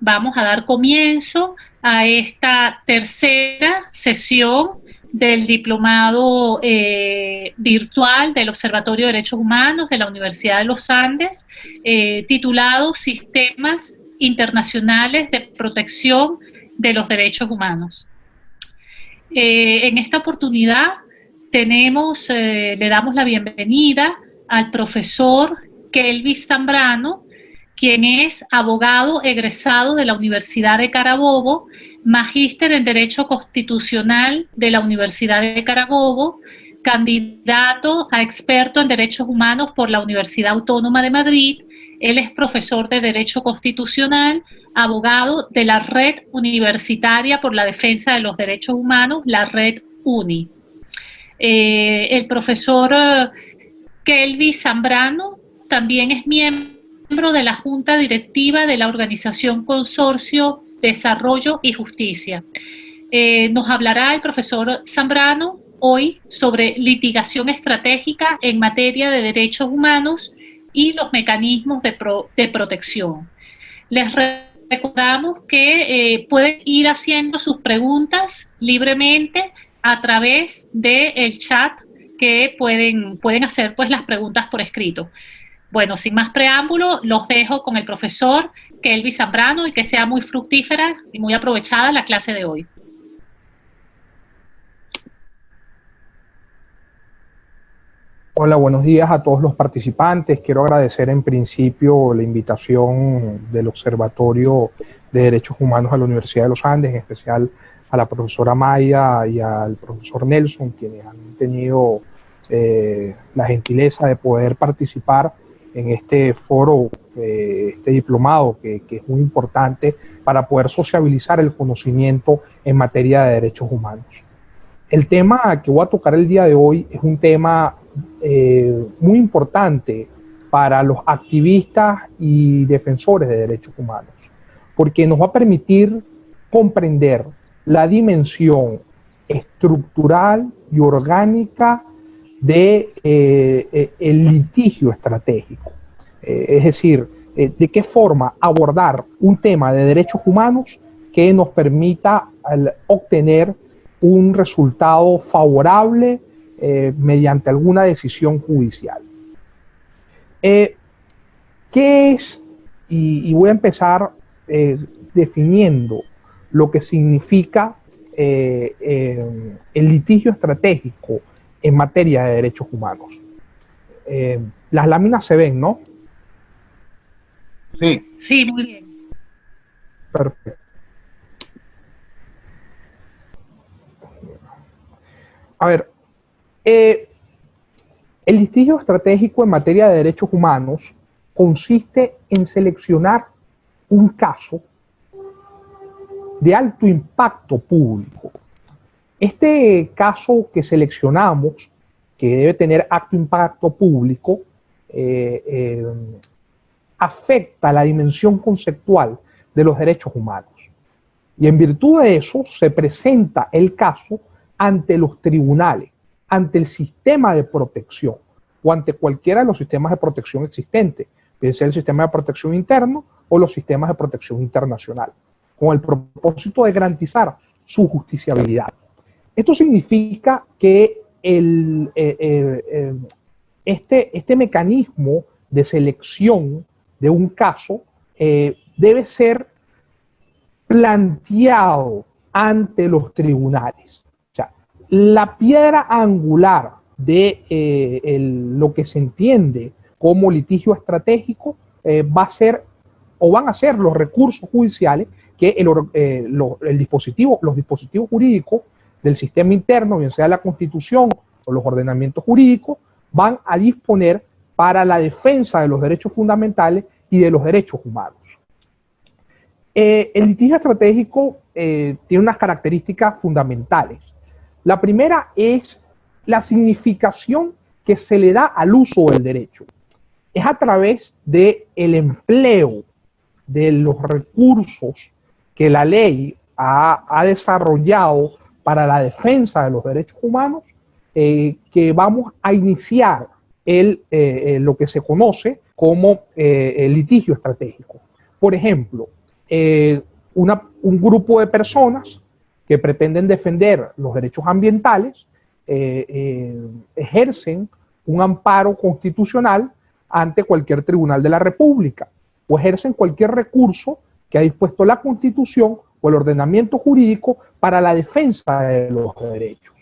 vamos a dar comienzo a esta tercera sesión del diplomado virtual del Observatorio de Derechos Humanos de la Universidad de los Andes, titulado Sistemas Internacionales de Protección de los Derechos Humanos. En esta oportunidad le damos la bienvenida al profesor Kelvis Zambrano, quien es abogado egresado de la Universidad de Carabobo, magíster en Derecho Constitucional de la Universidad de Carabobo, candidato a experto en Derechos Humanos por la Universidad Autónoma de Madrid. Él es profesor de Derecho Constitucional, abogado de la Red Universitaria por la Defensa de los Derechos Humanos, la Red UNI. El profesor Kelvis Zambrano también es miembro de la Junta Directiva de la Organización Consorcio Desarrollo y Justicia. Nos hablará el profesor Zambrano hoy sobre litigación estratégica en materia de derechos humanos y los mecanismos de protección. Les recordamos que pueden ir haciendo sus preguntas libremente a través del chat, que pueden hacer pues las preguntas por escrito. Bueno, sin más preámbulo, los dejo con el profesor Kelvis Zambrano y que sea muy fructífera y muy aprovechada la clase de hoy. Hola, buenos días a todos los participantes. Quiero agradecer en principio la invitación del Observatorio de Derechos Humanos a la Universidad de los Andes, en especial a la profesora Maya y al profesor Nelson, quienes han tenido la gentileza de poder participar en este foro, este diplomado, que es muy importante para poder sociabilizar el conocimiento en materia de derechos humanos. El tema que voy a tocar el día de hoy es un tema muy importante para los activistas y defensores de derechos humanos, porque nos va a permitir comprender la dimensión estructural y orgánica de el litigio estratégico. Es decir, de qué forma abordar un tema de derechos humanos que nos permita obtener un resultado favorable mediante alguna decisión judicial. ¿Qué es? Y voy a empezar definiendo lo que significa el litigio estratégico en materia de derechos humanos. Las láminas se ven, ¿no? Sí. Sí, muy bien. Perfecto. A ver, el litigio estratégico en materia de derechos humanos consiste en seleccionar un caso de alto impacto público. Este caso que seleccionamos, que debe tener alto impacto público, afecta la dimensión conceptual de los derechos humanos. Y en virtud de eso se presenta el caso ante los tribunales, ante el sistema de protección o ante cualquiera de los sistemas de protección existentes, bien sea el sistema de protección interno o los sistemas de protección internacional, con el propósito de garantizar su justiciabilidad. Esto significa que este mecanismo de selección de un caso debe ser planteado ante los tribunales. O sea, la piedra angular de lo que se entiende como litigio estratégico va a ser o van a ser los recursos judiciales que los dispositivos jurídicos del sistema interno, bien sea la Constitución o los ordenamientos jurídicos, van a disponer para la defensa de los derechos fundamentales y de los derechos humanos. El litigio estratégico tiene unas características fundamentales. La primera es la significación que se le da al uso del derecho. Es a través del empleo de los recursos que la ley ha desarrollado para la defensa de los derechos humanos que vamos a iniciar lo que se conoce como el litigio estratégico. Por ejemplo, un grupo de personas que pretenden defender los derechos ambientales ejercen un amparo constitucional ante cualquier tribunal de la República o ejercen cualquier recurso que ha dispuesto la Constitución o el ordenamiento jurídico para la defensa de los derechos.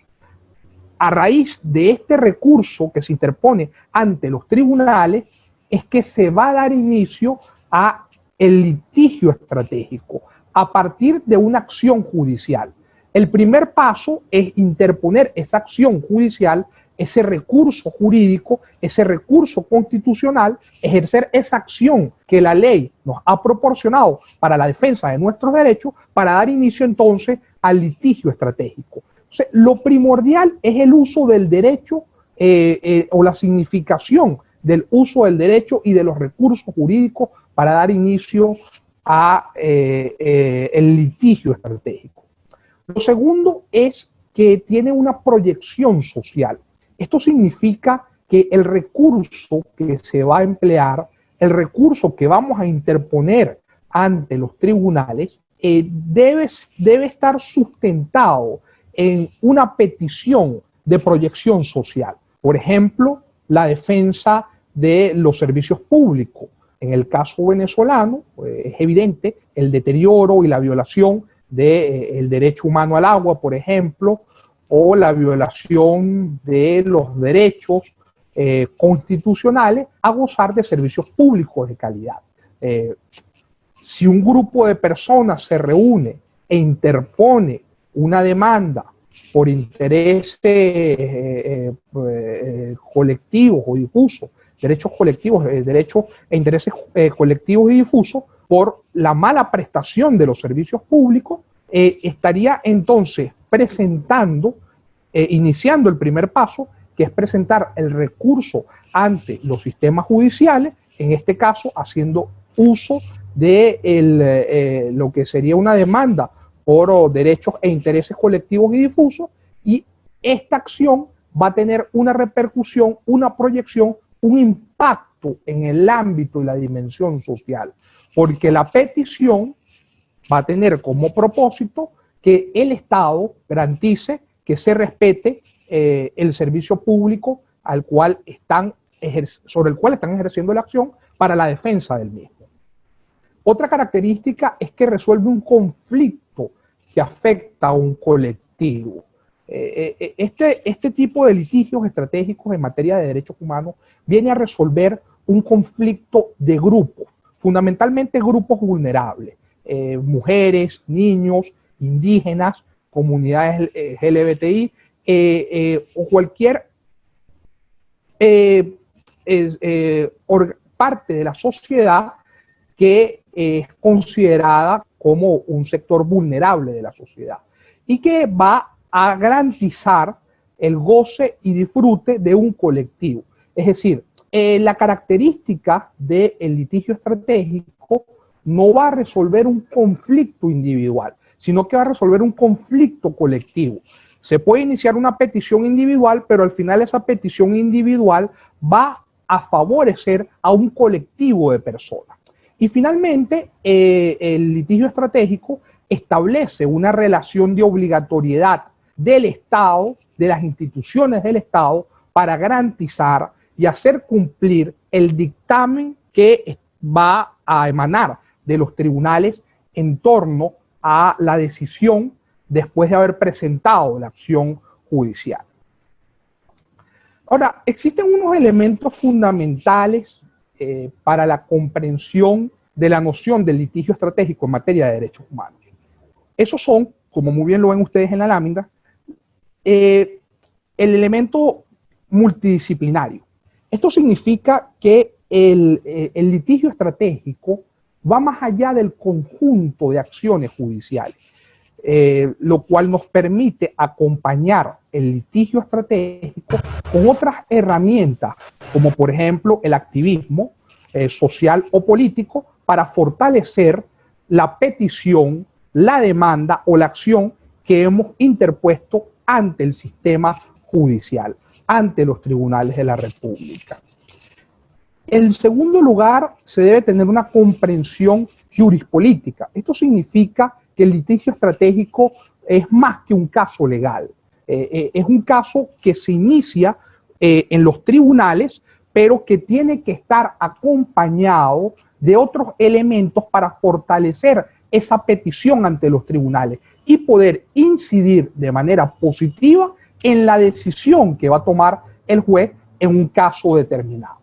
A raíz de este recurso que se interpone ante los tribunales es que se va a dar inicio a el litigio estratégico a partir de una acción judicial. El primer paso es interponer esa acción judicial, ese recurso jurídico, ese recurso constitucional, ejercer esa acción que la ley nos ha proporcionado para la defensa de nuestros derechos, para dar inicio entonces al litigio estratégico. Entonces, lo primordial es el uso del derecho o la significación del uso del derecho y de los recursos jurídicos para dar inicio a el litigio estratégico. Lo segundo es que tiene una proyección social. Esto significa que el recurso que se va a emplear, el recurso que vamos a interponer ante los tribunales, debe estar sustentado en una petición de proyección social. Por ejemplo, la defensa de los servicios públicos. En el caso venezolano, es evidente el deterioro y la violación del derecho humano al agua, por ejemplo, o la violación de los derechos constitucionales a gozar de servicios públicos de calidad. Si un grupo de personas se reúne e interpone una demanda por intereses colectivos o difusos, derechos colectivos, derechos e intereses colectivos y difusos, por la mala prestación de los servicios públicos, estaría entonces presentando, iniciando el primer paso, que es presentar el recurso ante los sistemas judiciales, en este caso haciendo uso de lo que sería una demanda por derechos e intereses colectivos y difusos, y esta acción va a tener una repercusión, una proyección, un impacto en el ámbito y la dimensión social, porque la petición va a tener como propósito que el Estado garantice que se respete el servicio público sobre el cual están ejerciendo la acción para la defensa del mismo. Otra característica es que resuelve un conflicto que afecta a un colectivo. Este tipo de litigios estratégicos en materia de derechos humanos viene a resolver un conflicto de grupos, fundamentalmente grupos vulnerables, mujeres, niños, indígenas, comunidades LGBTI o cualquier parte de la sociedad que es considerada como un sector vulnerable de la sociedad y que va a garantizar el goce y disfrute de un colectivo. Es decir, la característica del litigio estratégico no va a resolver un conflicto individual, sino que va a resolver un conflicto colectivo. Se puede iniciar una petición individual, pero al final esa petición individual va a favorecer a un colectivo de personas. Y finalmente, el litigio estratégico establece una relación de obligatoriedad del Estado, de las instituciones del Estado, para garantizar y hacer cumplir el dictamen que va a emanar de los tribunales en torno a la decisión después de haber presentado la acción judicial. Ahora, existen unos elementos fundamentales para la comprensión de la noción del litigio estratégico en materia de derechos humanos. Esos son, como muy bien lo ven ustedes en la lámina, el elemento multidisciplinario. Esto significa que el litigio estratégico va más allá del conjunto de acciones judiciales, lo cual nos permite acompañar el litigio estratégico con otras herramientas, como por ejemplo el activismo social o político, para fortalecer la petición, la demanda o la acción que hemos interpuesto ante el sistema judicial, ante los tribunales de la República. En segundo lugar, se debe tener una comprensión Jurispolítica. Esto significa que el litigio estratégico es más que un caso legal. Es un caso que se inicia en los tribunales, pero que tiene que estar acompañado de otros elementos para fortalecer esa petición ante los tribunales y poder incidir de manera positiva en la decisión que va a tomar el juez en un caso determinado.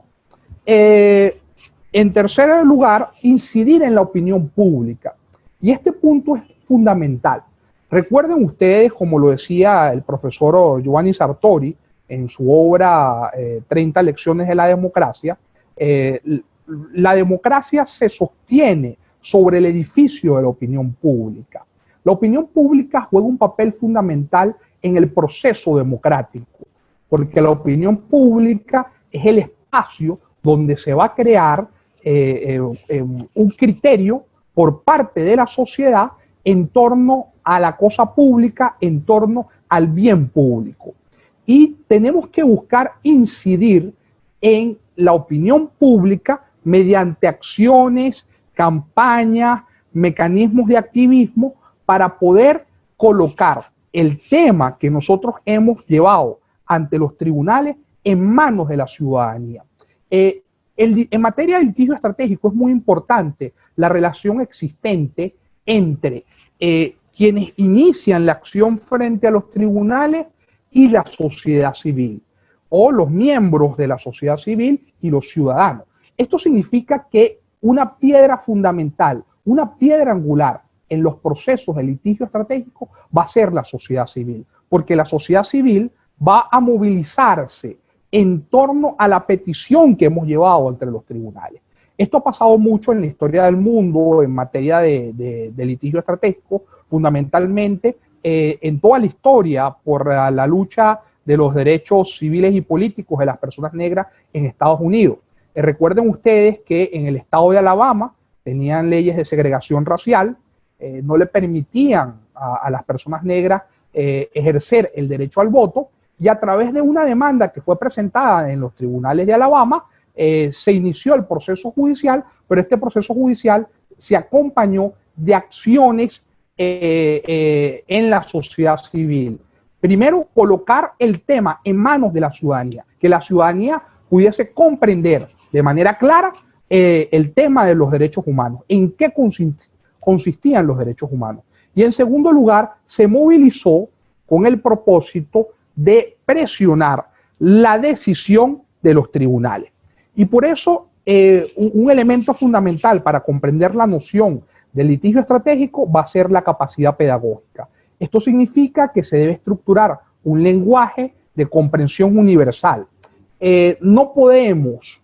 En tercer lugar, incidir en la opinión pública. Y este punto es fundamental. Recuerden ustedes, como lo decía el profesor Giovanni Sartori en su obra 30 lecciones de la democracia, la democracia se sostiene sobre el edificio de la opinión pública. La opinión pública juega un papel fundamental en el proceso democrático, porque la opinión pública es el espacio donde se va a crear un criterio por parte de la sociedad en torno a la cosa pública, en torno al bien público. Y tenemos que buscar incidir en la opinión pública mediante acciones, campañas, mecanismos de activismo para poder colocar el tema que nosotros hemos llevado ante los tribunales en manos de la ciudadanía. En materia de litigio estratégico es muy importante la relación existente entre quienes inician la acción frente a los tribunales y la sociedad civil, o los miembros de la sociedad civil y los ciudadanos. Esto significa que una piedra fundamental, una piedra angular en los procesos de litigio estratégico va a ser la sociedad civil, porque la sociedad civil va a movilizarse en torno a la petición que hemos llevado entre los tribunales. Esto ha pasado mucho en la historia del mundo en materia de litigio estratégico, fundamentalmente en toda la historia por la lucha de los derechos civiles y políticos de las personas negras en Estados Unidos. Recuerden ustedes que en el estado de Alabama tenían leyes de segregación racial, no le permitían a las personas negras ejercer el derecho al voto, y a través de una demanda que fue presentada en los tribunales de Alabama, se inició el proceso judicial, pero este proceso judicial se acompañó de acciones en la sociedad civil. Primero, colocar el tema en manos de la ciudadanía, que la ciudadanía pudiese comprender de manera clara el tema de los derechos humanos, en qué consistían los derechos humanos. Y en segundo lugar, se movilizó con el propósito de presionar la decisión de los tribunales. Y por eso un elemento fundamental para comprender la noción del litigio estratégico va a ser la capacidad pedagógica. Esto significa que se debe estructurar un lenguaje de comprensión universal. No podemos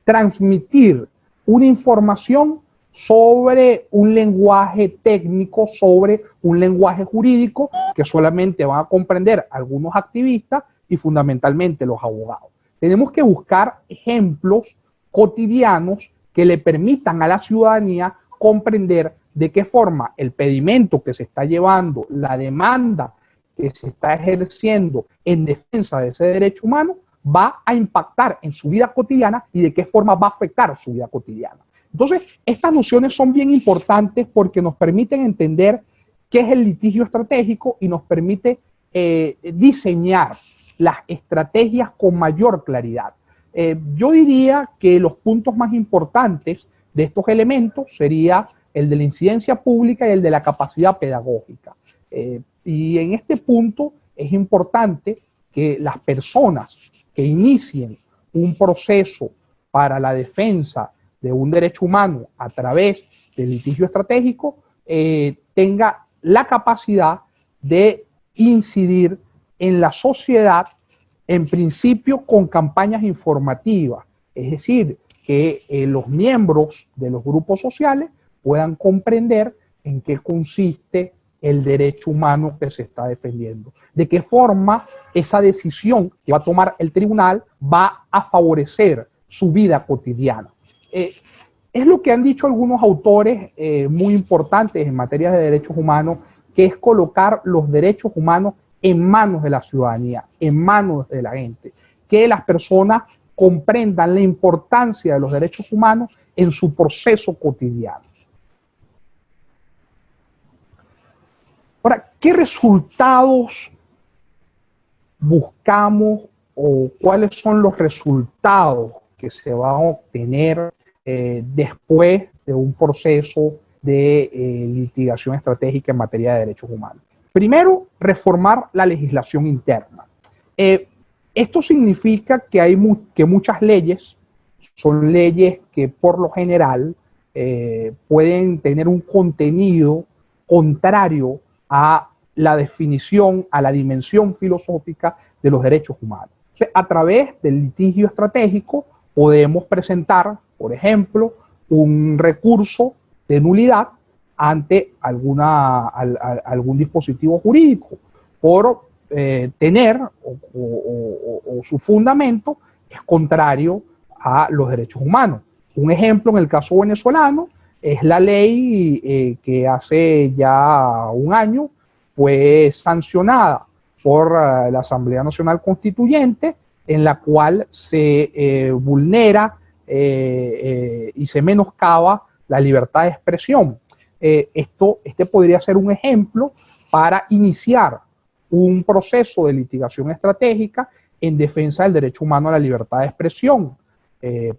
transmitir una información sobre un lenguaje técnico, sobre un lenguaje jurídico que solamente van a comprender algunos activistas y fundamentalmente los abogados. Tenemos que buscar ejemplos cotidianos que le permitan a la ciudadanía comprender de qué forma el pedimento que se está llevando, la demanda que se está ejerciendo en defensa de ese derecho humano, va a impactar en su vida cotidiana y de qué forma va a afectar su vida cotidiana. Entonces, estas nociones son bien importantes porque nos permiten entender qué es el litigio estratégico y nos permite diseñar las estrategias con mayor claridad. Yo diría que los puntos más importantes de estos elementos sería el de la incidencia pública y el de la capacidad pedagógica. Y en este punto es importante que las personas que inicien un proceso para la defensa de un derecho humano a través del litigio estratégico tenga la capacidad de incidir en la sociedad, en principio con campañas informativas, es decir, que los miembros de los grupos sociales puedan comprender en qué consiste el derecho humano que se está defendiendo, de qué forma esa decisión que va a tomar el tribunal va a favorecer su vida cotidiana. Es lo que han dicho algunos autores muy importantes en materia de derechos humanos, que es colocar los derechos humanos en manos de la ciudadanía, en manos de la gente, que las personas comprendan la importancia de los derechos humanos en su proceso cotidiano. Ahora, ¿qué resultados buscamos o cuáles son los resultados que se van a obtener después de un proceso de litigación estratégica en materia de derechos humanos? Primero, reformar la legislación interna. Esto significa que muchas leyes son leyes que por lo general pueden tener un contenido contrario a la definición, a la dimensión filosófica de los derechos humanos. Entonces, a través del litigio estratégico podemos presentar, por ejemplo, un recurso de nulidad ante algún dispositivo jurídico por tener o su fundamento es contrario a los derechos humanos. Un ejemplo en el caso venezolano es la ley que hace ya un año fue sancionada por la Asamblea Nacional Constituyente, en la cual se vulnera y se menoscaba la libertad de expresión. Este podría ser un ejemplo para iniciar un proceso de litigación estratégica en defensa del derecho humano a la libertad de expresión,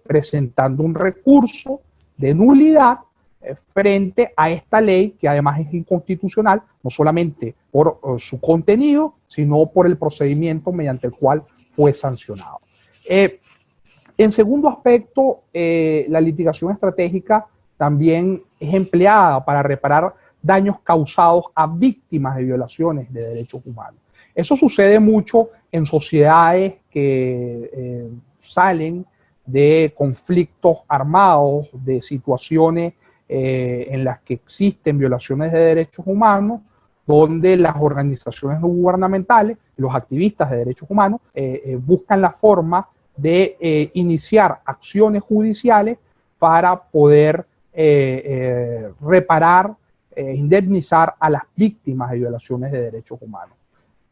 presentando un recurso de nulidad frente a esta ley que además es inconstitucional, no solamente por su contenido, sino por el procedimiento mediante el cual fue sancionado. En segundo aspecto, la litigación estratégica también es empleada para reparar daños causados a víctimas de violaciones de derechos humanos. Eso sucede mucho en sociedades que salen de conflictos armados, de situaciones en las que existen violaciones de derechos humanos, donde las organizaciones no gubernamentales, los activistas de derechos humanos, buscan la forma de iniciar acciones judiciales para poder reparar, indemnizar a las víctimas de violaciones de derechos humanos.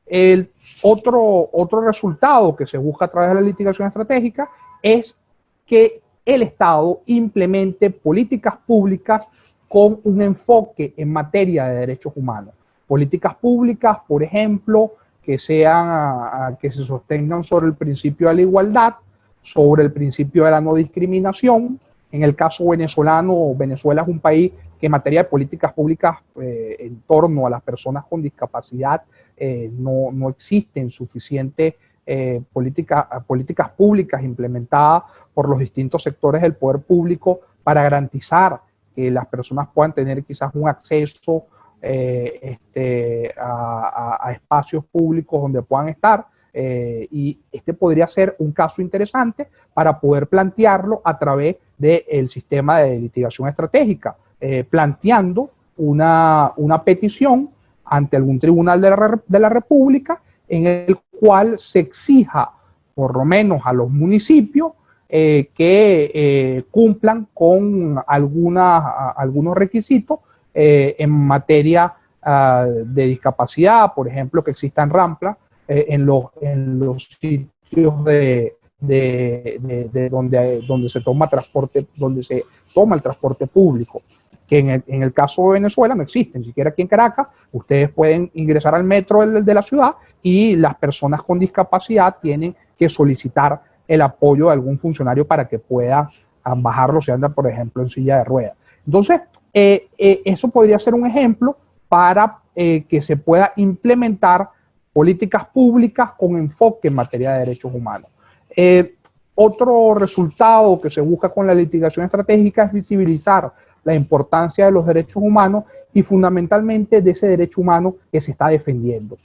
El otro resultado que se busca a través de la litigación estratégica es que el Estado implemente políticas públicas con un enfoque en materia de derechos humanos. Políticas públicas, por ejemplo, que se sostengan sobre el principio de la igualdad, sobre el principio de la no discriminación. En el caso venezolano, Venezuela es un país que en materia de políticas públicas en torno a las personas con discapacidad no existen suficientes políticas públicas implementadas por los distintos sectores del poder público para garantizar que las personas puedan tener quizás un acceso a espacios públicos donde puedan estar, y este podría ser un caso interesante para poder plantearlo a través del sistema de litigación estratégica, planteando una petición ante algún tribunal de la República en el cual se exija por lo menos a los municipios que cumplan con algunos requisitos en materia de discapacidad, por ejemplo, que existan rampas en los sitios donde se toma el transporte público, que en el caso de Venezuela no existen. Siquiera aquí en Caracas, ustedes pueden ingresar al metro de la ciudad y las personas con discapacidad tienen que solicitar el apoyo de algún funcionario para que pueda bajarlo si anda, por ejemplo, en silla de ruedas. Entonces, eso podría ser un ejemplo para que se pueda implementar políticas públicas con enfoque en materia de derechos humanos. Otro resultado que se busca con la litigación estratégica es visibilizar la importancia de los derechos humanos y fundamentalmente de ese derecho humano que se está defendiendo.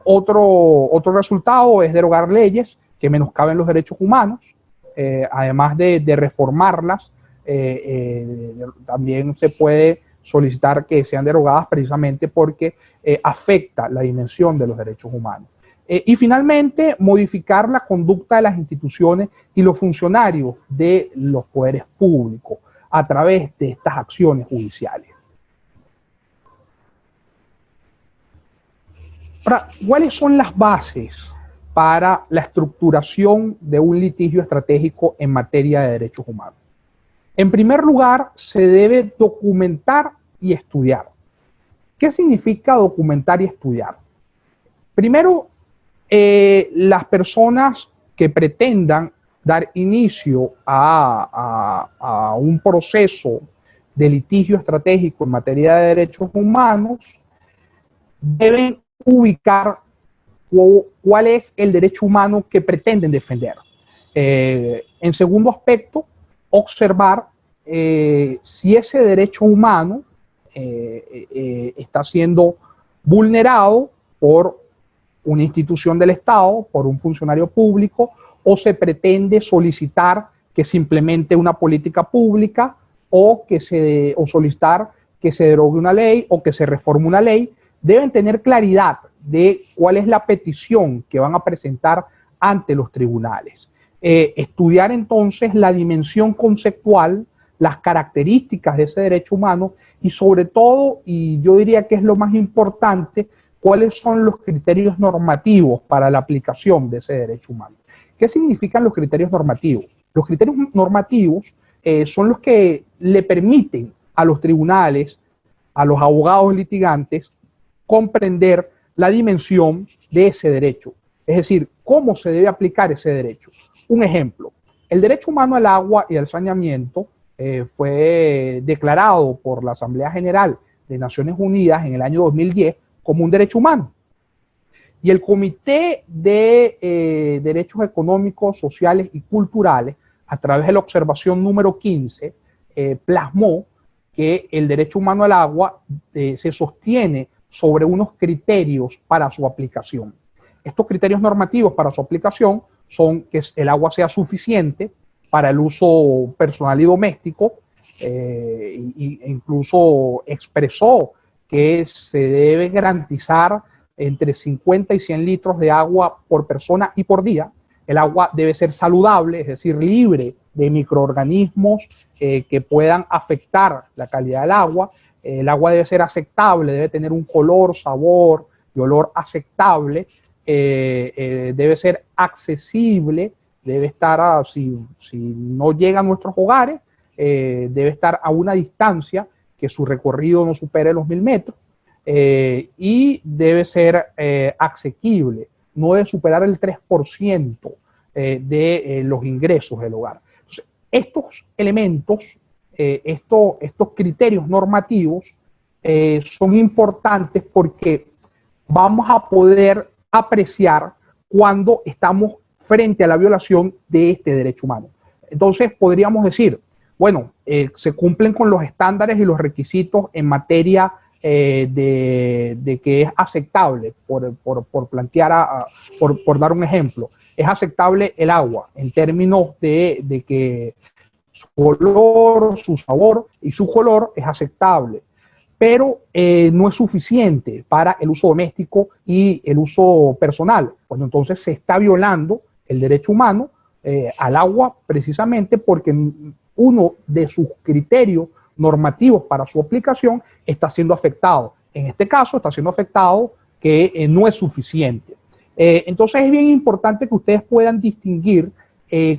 Otro resultado es derogar leyes que menoscaben los derechos humanos, además de reformarlas. También se puede solicitar que sean derogadas precisamente porque afecta la dimensión de los derechos humanos. Y finalmente, modificar la conducta de las instituciones y los funcionarios de los poderes públicos a través de estas acciones judiciales. Ahora, ¿cuáles son las bases para la estructuración de un litigio estratégico en materia de derechos humanos? En primer lugar, se debe documentar y estudiar. ¿Qué significa documentar y estudiar? Primero, las personas que pretendan dar inicio a un proceso de litigio estratégico en materia de derechos humanos deben ubicar cuál es el derecho humano que pretenden defender. En segundo aspecto, observar si ese derecho humano está siendo vulnerado por una institución del Estado, por un funcionario público, o se pretende solicitar que se implemente una política pública o solicitar que se derogue una ley o que se reforme una ley. Deben tener claridad de cuál es la petición que van a presentar ante los tribunales. Estudiar entonces la dimensión conceptual, las características de ese derecho humano y sobre todo, y yo diría que es lo más importante, cuáles son los criterios normativos para la aplicación de ese derecho humano. ¿Qué significan los criterios normativos? Los criterios normativos son los que le permiten a los tribunales, a los abogados litigantes, comprender la dimensión de ese derecho. Es decir, cómo se debe aplicar ese derecho. Un ejemplo, el derecho humano al agua y al saneamiento fue declarado por la Asamblea General de Naciones Unidas en el año 2010 como un derecho humano. Y el Comité de Derechos Económicos, Sociales y Culturales, a través de la observación número 15, plasmó que el derecho humano al agua se sostiene sobre unos criterios para su aplicación. Estos criterios normativos para su aplicación son que el agua sea suficiente para el uso personal y doméstico, e incluso expresó que se debe garantizar entre 50 y 100 litros de agua por persona y por día. El agua debe ser saludable, es decir, libre de microorganismos que puedan afectar la calidad del agua. El agua debe ser aceptable, debe tener un color, sabor y olor aceptable. Debe ser accesible, debe estar, si no llega a nuestros hogares, debe estar a una distancia que su recorrido no supere los 1000 metros, y debe ser asequible, no debe superar el 3% de los ingresos del hogar. Entonces, estos elementos, estos criterios normativos son importantes porque vamos a poder apreciar cuando estamos frente a la violación de este derecho humano. Entonces, podríamos decir, bueno, se cumplen con los estándares y los requisitos en materia de que es aceptable, por plantear, por dar un ejemplo, es aceptable el agua en términos de que su olor, su sabor y su color es aceptable, pero no es suficiente para el uso doméstico y el uso personal. Bueno, entonces se está violando el derecho humano al agua precisamente porque uno de sus criterios normativos para su aplicación está siendo afectado. En este caso está siendo afectado que no es suficiente. Entonces es bien importante que ustedes puedan distinguir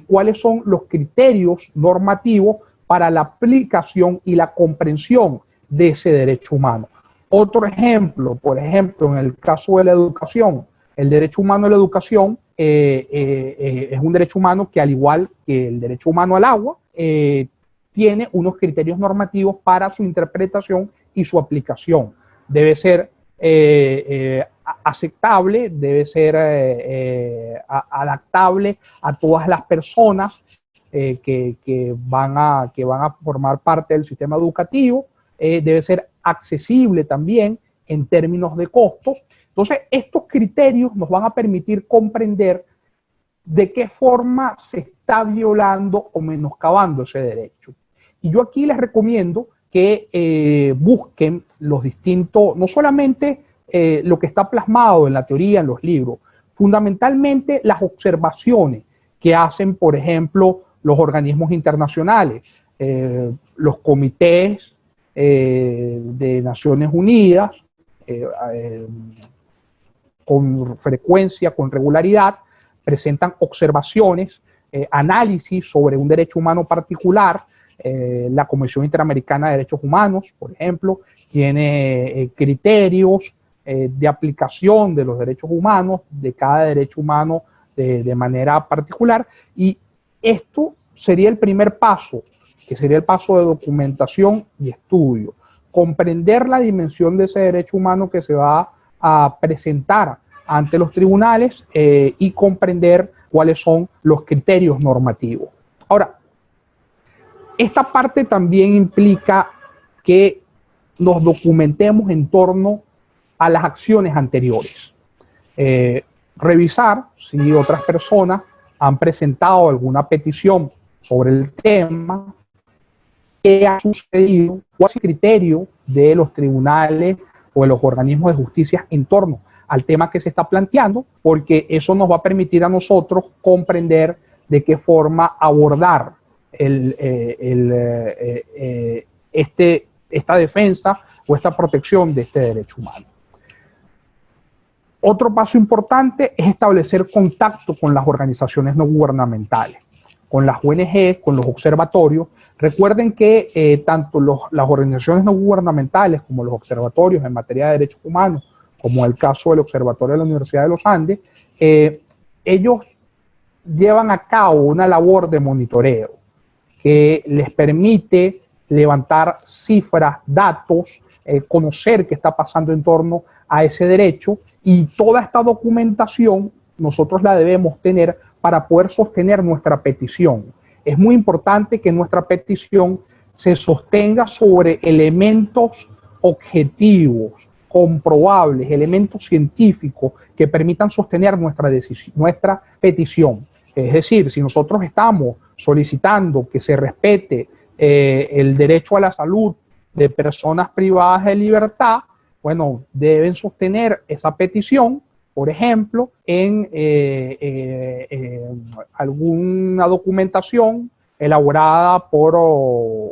cuáles son los criterios normativos para la aplicación y la comprensión de ese derecho humano. Otro ejemplo, por ejemplo, en el caso de la educación, el derecho humano a la educación es un derecho humano que, al igual que el derecho humano al agua, tiene unos criterios normativos para su interpretación y su aplicación. Debe ser aceptable, debe ser adaptable a todas las personas que van a formar parte del sistema educativo, debe ser accesible también en términos de costos. Entonces, estos criterios nos van a permitir comprender de qué forma se está violando o menoscabando ese derecho. Y yo aquí les recomiendo que busquen los distintos, no solamente lo que está plasmado en la teoría, en los libros, fundamentalmente las observaciones que hacen, por ejemplo, los organismos internacionales, los comités de Naciones Unidas, con frecuencia, con regularidad, presentan observaciones, análisis sobre un derecho humano particular, La Comisión Interamericana de Derechos Humanos, por ejemplo, tiene criterios de aplicación de los derechos humanos, de cada derecho humano de manera particular, y esto sería el primer paso, que sería el paso de documentación y estudio. Comprender la dimensión de ese derecho humano que se va a presentar ante los tribunales y comprender cuáles son los criterios normativos. Ahora, esta parte también implica que nos documentemos en torno a las acciones anteriores. Revisar si otras personas han presentado alguna petición sobre el tema, qué ha sucedido, cuál es el criterio de los tribunales o de los organismos de justicia en torno al tema que se está planteando, porque eso nos va a permitir a nosotros comprender de qué forma abordar esta defensa o esta protección de este derecho humano. Otro paso importante es establecer contacto con las organizaciones no gubernamentales, con las ONG, con los observatorios. Recuerden que tanto las organizaciones no gubernamentales como los observatorios en materia de derechos humanos, como el caso del Observatorio de la Universidad de los Andes, ellos llevan a cabo una labor de monitoreo que les permite levantar cifras, datos, conocer qué está pasando en torno a ese derecho, y toda esta documentación nosotros la debemos tener para poder sostener nuestra petición. Es muy importante que nuestra petición se sostenga sobre elementos objetivos, comprobables, elementos científicos que permitan sostener nuestra petición. Es decir, si nosotros estamos solicitando que se respete el derecho a la salud de personas privadas de libertad, bueno, deben sostener esa petición, por ejemplo, en alguna documentación elaborada por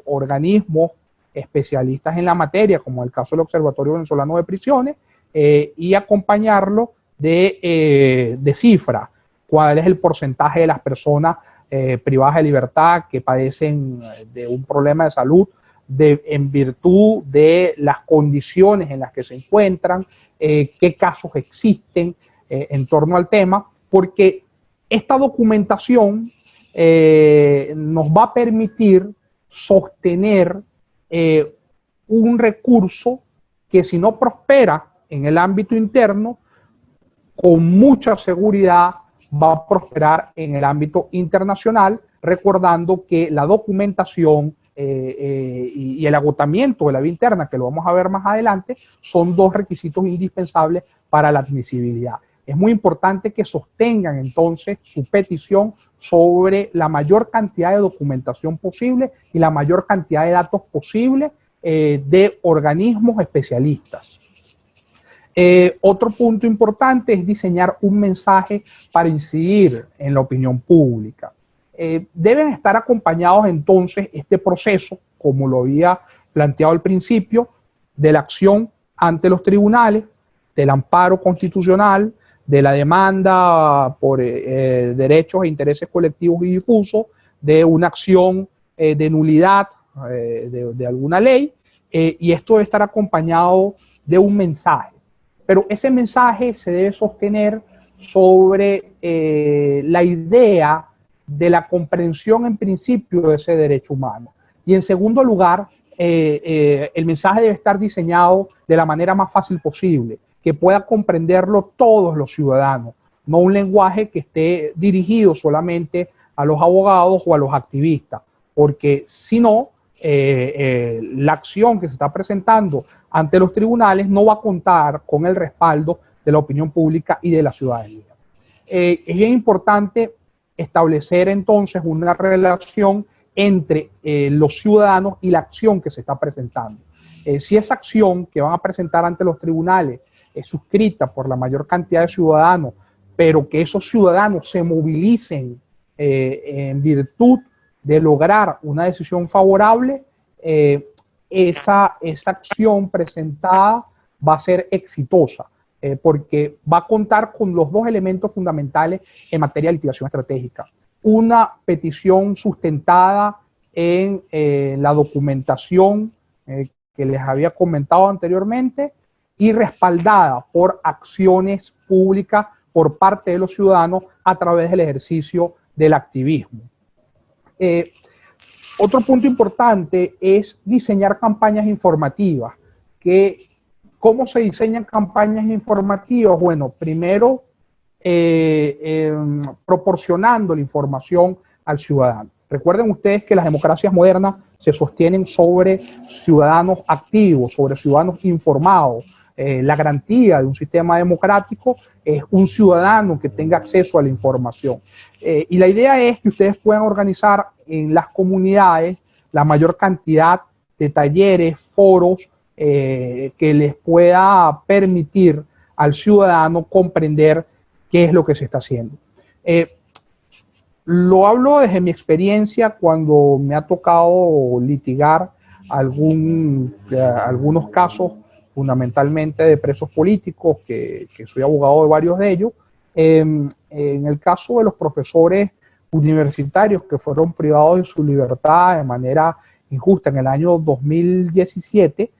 organismos especialistas en la materia, como el caso del Observatorio Venezolano de Prisiones, y acompañarlo de cifras. ¿Cuál es el porcentaje de las personas privadas de libertad que padecen de un problema de salud en virtud de las condiciones en las que se encuentran, qué casos existen en torno al tema? Porque esta documentación nos va a permitir sostener un recurso que, si no prospera en el ámbito interno, con mucha seguridad va a prosperar en el ámbito internacional, recordando que la documentación y el agotamiento de la vía interna, que lo vamos a ver más adelante, son dos requisitos indispensables para la admisibilidad. Es muy importante que sostengan entonces su petición sobre la mayor cantidad de documentación posible y la mayor cantidad de datos posible de organismos especialistas. Otro punto importante es diseñar un mensaje para incidir en la opinión pública. Deben estar acompañados entonces este proceso, como lo había planteado al principio, de la acción ante los tribunales, del amparo constitucional, de la demanda por derechos e intereses colectivos y difusos, de una acción de nulidad de alguna ley, y esto debe estar acompañado de un mensaje. Pero ese mensaje se debe sostener sobre la idea de la comprensión en principio de ese derecho humano. Y en segundo lugar, el mensaje debe estar diseñado de la manera más fácil posible, que pueda comprenderlo todos los ciudadanos, no un lenguaje que esté dirigido solamente a los abogados o a los activistas, porque si no, la acción que se está presentando ante los tribunales no va a contar con el respaldo de la opinión pública y de la ciudadanía. Es bien importante establecer entonces una relación entre los ciudadanos y la acción que se está presentando. Si esa acción que van a presentar ante los tribunales es suscrita por la mayor cantidad de ciudadanos, pero que esos ciudadanos se movilicen en virtud de lograr una decisión favorable, esa acción presentada va a ser exitosa, porque va a contar con los dos elementos fundamentales en materia de litigación estratégica. Una petición sustentada en la documentación que les había comentado anteriormente y respaldada por acciones públicas por parte de los ciudadanos a través del ejercicio del activismo. Otro punto importante es diseñar campañas informativas. ¿Cómo se diseñan campañas informativas? Bueno, primero proporcionando la información al ciudadano. Recuerden ustedes que las democracias modernas se sostienen sobre ciudadanos activos, sobre ciudadanos informados. La garantía de un sistema democrático es un ciudadano que tenga acceso a la información. Y la idea es que ustedes puedan organizar en las comunidades la mayor cantidad de talleres, foros, que les pueda permitir al ciudadano comprender qué es lo que se está haciendo. Lo hablo desde mi experiencia cuando me ha tocado litigar algunos casos, fundamentalmente de presos políticos, que soy abogado de varios de ellos. En el caso de los profesores universitarios que fueron privados de su libertad de manera injusta en el año 2017,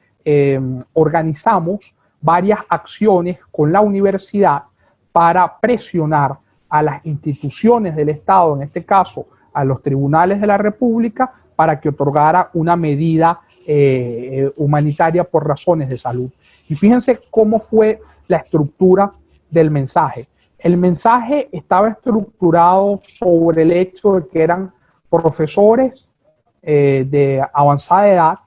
organizamos varias acciones con la universidad para presionar a las instituciones del Estado, en este caso a los tribunales de la República, para que otorgara una medida humanitaria por razones de salud. Y fíjense cómo fue la estructura del mensaje. El mensaje estaba estructurado sobre el hecho de que eran profesores de avanzada edad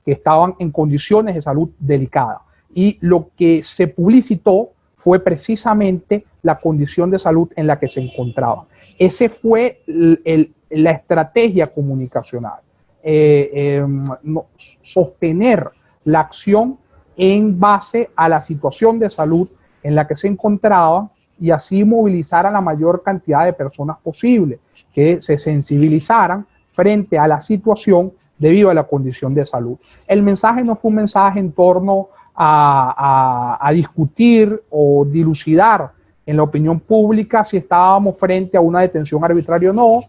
que estaban en condiciones de salud delicada. Y lo que se publicitó fue precisamente la condición de salud en la que se encontraban. Esa fue la estrategia comunicacional. Sostener la acción en base a la situación de salud en la que se encontraban y así movilizar a la mayor cantidad de personas posible, que se sensibilizaran frente a la situación debido a la condición de salud. El mensaje no fue un mensaje en torno a discutir o dilucidar en la opinión pública si estábamos frente a una detención arbitraria o no,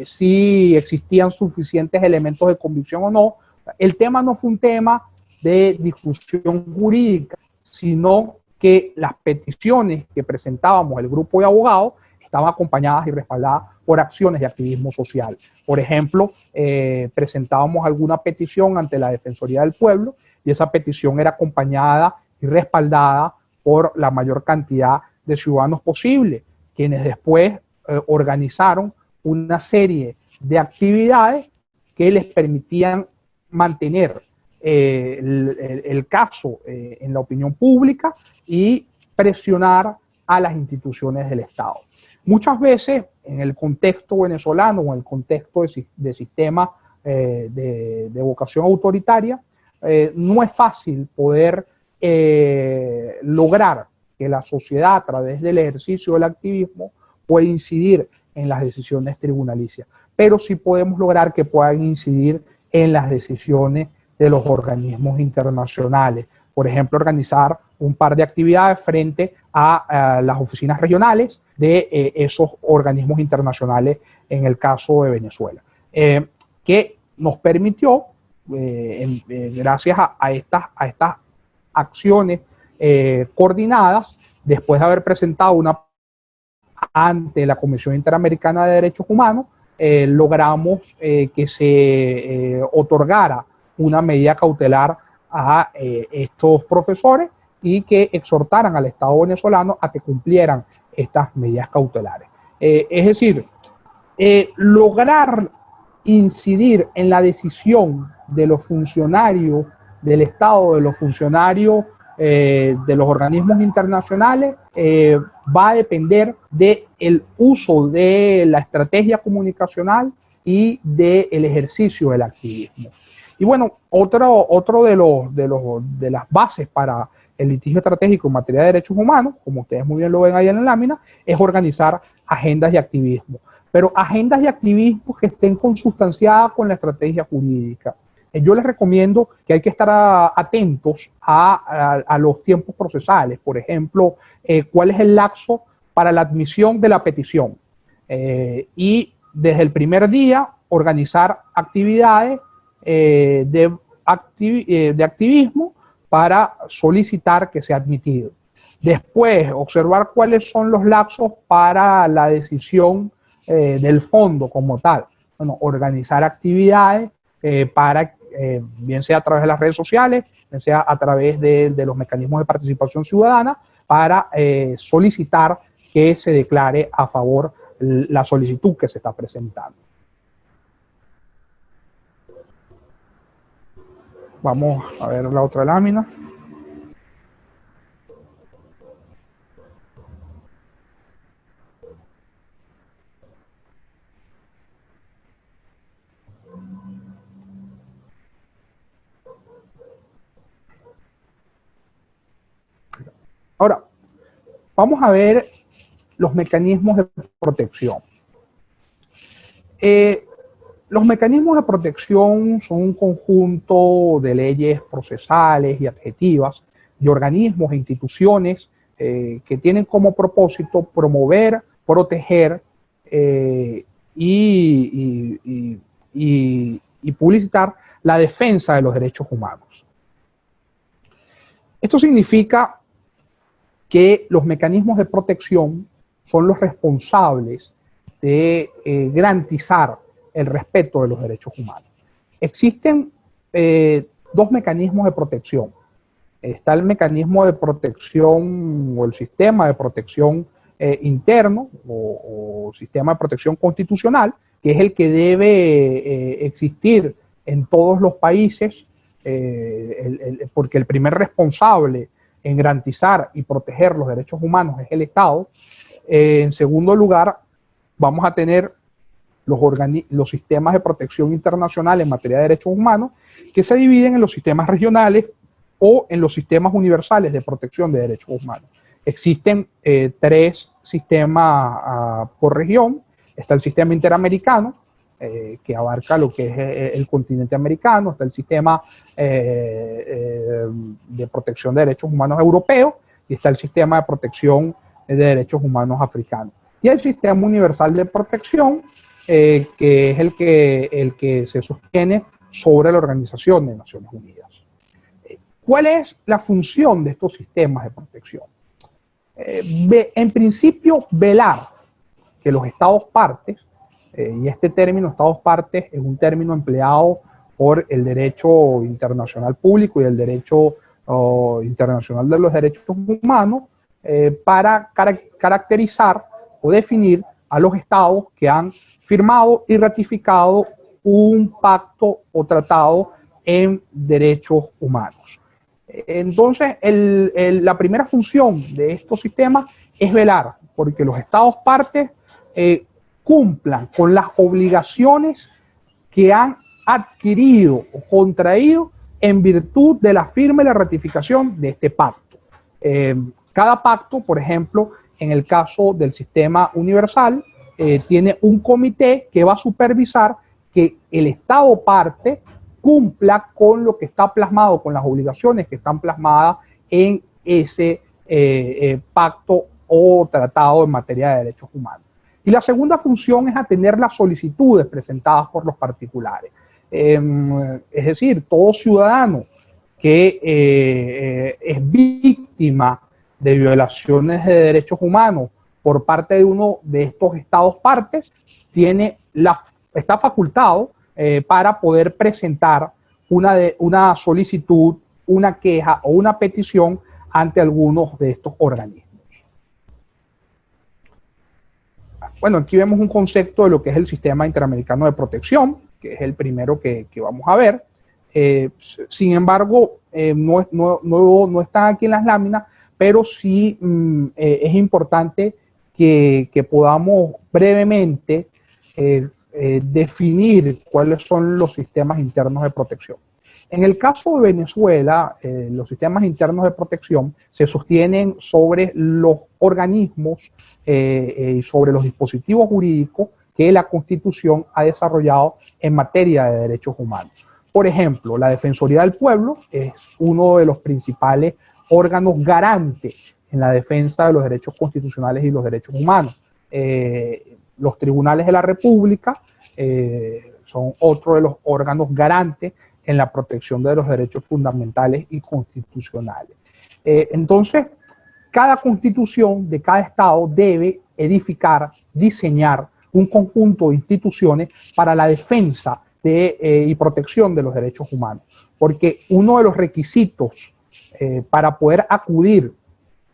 si existían suficientes elementos de convicción o no. El tema no fue un tema de discusión jurídica, sino que las peticiones que presentábamos el grupo de abogados estaban acompañadas y respaldadas por acciones de activismo social. Por ejemplo, presentábamos alguna petición ante la Defensoría del Pueblo y esa petición era acompañada y respaldada por la mayor cantidad de ciudadanos posible, quienes después organizaron una serie de actividades que les permitían mantener el caso en la opinión pública y presionar a las instituciones del Estado. Muchas veces en el contexto venezolano o en el contexto de sistema de vocación autoritaria, no es fácil poder lograr que la sociedad a través del ejercicio del activismo pueda incidir en las decisiones tribunalicias, pero sí podemos lograr que puedan incidir en las decisiones de los organismos internacionales. Por ejemplo, organizar un par de actividades frente a las oficinas regionales de esos organismos internacionales en el caso de Venezuela, que nos permitió, gracias a estas acciones coordinadas, después de haber presentado una ante la Comisión Interamericana de Derechos Humanos, logramos que se otorgara una medida cautelar a estos profesores y que exhortaran al Estado venezolano a que cumplieran estas medidas cautelares. Es decir, lograr incidir en la decisión de los funcionarios del Estado, de los funcionarios de los organismos internacionales, va a depender del uso de la estrategia comunicacional y del ejercicio del activismo. Y bueno, otro de las bases para el litigio estratégico en materia de derechos humanos, como ustedes muy bien lo ven ahí en la lámina, es organizar agendas de activismo, pero agendas de activismo que estén consustanciadas con la estrategia jurídica. Yo les recomiendo que hay que estar atentos a los tiempos procesales. Por ejemplo, cuál es el lapso para la admisión de la petición. Y desde el primer día organizar actividades de activismo para solicitar que sea admitido. Después, observar cuáles son los lapsos para la decisión del fondo como tal. Bueno, organizar actividades para, bien sea a través de las redes sociales, bien sea a través de los mecanismos de participación ciudadana, para solicitar que se declare a favor la solicitud que se está presentando. Vamos a ver la otra lámina. Ahora, vamos a ver los mecanismos de protección. Los mecanismos de protección son un conjunto de leyes procesales y adjetivas de organismos e instituciones que tienen como propósito promover, proteger y publicitar la defensa de los derechos humanos. Esto significa que los mecanismos de protección son los responsables de garantizar el respeto de los derechos humanos. Existen dos mecanismos de protección. Está el mecanismo de protección o el sistema de protección interno o sistema de protección constitucional, que es el que debe existir en todos los países, porque el primer responsable en garantizar y proteger los derechos humanos es el Estado. En segundo lugar, vamos a tener los sistemas de protección internacional en materia de derechos humanos, que se dividen en los sistemas regionales o en los sistemas universales de protección de derechos humanos. Existen tres sistemas por región. Está el sistema interamericano, que abarca lo que es el continente americano. Está el sistema de protección de derechos humanos europeo, y está el sistema de protección de derechos humanos africanos. Y el sistema universal de protección, que es el que se sostiene sobre la Organización de Naciones Unidas. ¿Cuál es la función de estos sistemas de protección? En principio, velar que los estados partes, y este término estados partes es un término empleado por el derecho internacional público y el derecho internacional de los derechos humanos, para caracterizar o definir a los estados que han firmado y ratificado un pacto o tratado en derechos humanos. Entonces, la primera función de estos sistemas es velar porque los estados partes cumplan con las obligaciones que han adquirido o contraído en virtud de la firma y la ratificación de este pacto. Cada pacto, por ejemplo, en el caso del sistema universal, tiene un comité que va a supervisar que el Estado parte cumpla con lo que está plasmado, con las obligaciones que están plasmadas en ese pacto o tratado en materia de derechos humanos. Y la segunda función es atender las solicitudes presentadas por los particulares. Es decir, todo ciudadano que es víctima de violaciones de derechos humanos por parte de uno de estos estados partes está facultado para poder presentar una solicitud, una queja o una petición ante algunos de estos organismos. Bueno, aquí vemos un concepto de lo que es el Sistema Interamericano de Protección, que es el primero que vamos a ver. Sin embargo, no está aquí en las láminas, pero sí es importante que podamos brevemente definir cuáles son los sistemas internos de protección. En el caso de Venezuela, los sistemas internos de protección se sostienen sobre los organismos y sobre los dispositivos jurídicos que la Constitución ha desarrollado en materia de derechos humanos. Por ejemplo, la Defensoría del Pueblo es uno de los principales órganos garantes en la defensa de los derechos constitucionales y los derechos humanos. Los tribunales de la República son otro de los órganos garantes en la protección de los derechos fundamentales y constitucionales. Entonces, cada constitución de cada estado debe edificar, diseñar un conjunto de instituciones para la defensa y protección de los derechos humanos, porque uno de los requisitos para poder acudir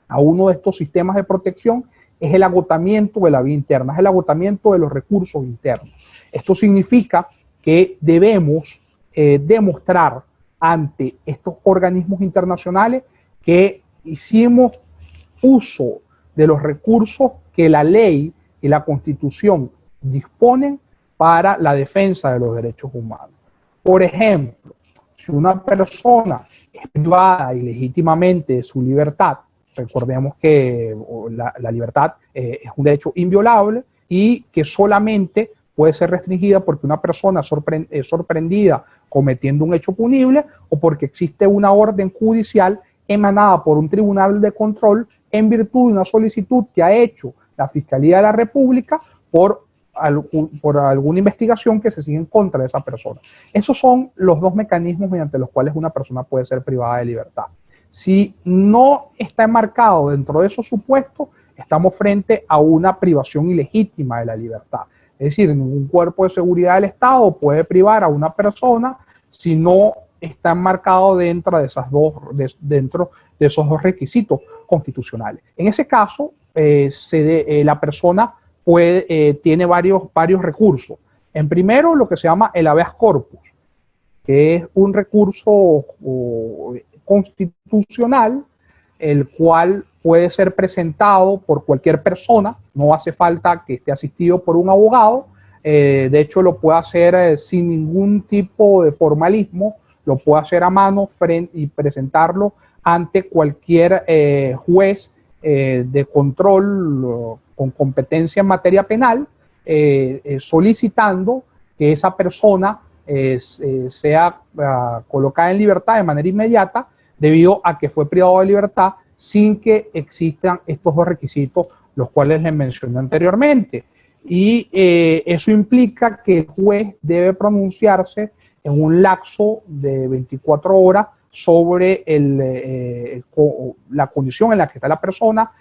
a uno de estos sistemas de protección es el agotamiento de la vía interna, es el agotamiento de los recursos internos. Esto significa que debemos demostrar ante estos organismos internacionales que hicimos uso de los recursos que la ley y la Constitución disponen para la defensa de los derechos humanos. Por ejemplo, si una persona es privada ilegítimamente de su libertad, recordemos que la libertad es un derecho inviolable y que solamente puede ser restringida porque una persona es sorprendida cometiendo un hecho punible o porque existe una orden judicial emanada por un tribunal de control en virtud de una solicitud que ha hecho la Fiscalía de la República por alguna investigación que se sigue en contra de esa persona. Esos son los dos mecanismos mediante los cuales una persona puede ser privada de libertad. Si no está enmarcado dentro de esos supuestos, estamos frente a una privación ilegítima de la libertad. Es decir, ningún cuerpo de seguridad del Estado puede privar a una persona si no está enmarcado dentro de esos dos requisitos constitucionales. En ese caso, la persona tiene varios recursos. En primero, lo que se llama el habeas corpus, que es un recurso constitucional, el cual puede ser presentado por cualquier persona, no hace falta que esté asistido por un abogado, de hecho lo puede hacer sin ningún tipo de formalismo, lo puede hacer a mano y presentarlo ante cualquier juez de control con competencia en materia penal, solicitando que esa persona sea colocada en libertad de manera inmediata debido a que fue privado de libertad sin que existan estos dos requisitos, los cuales les mencioné anteriormente. Y eso implica que el juez debe pronunciarse en un lapso de 24 horas sobre la condición en la que está la persona,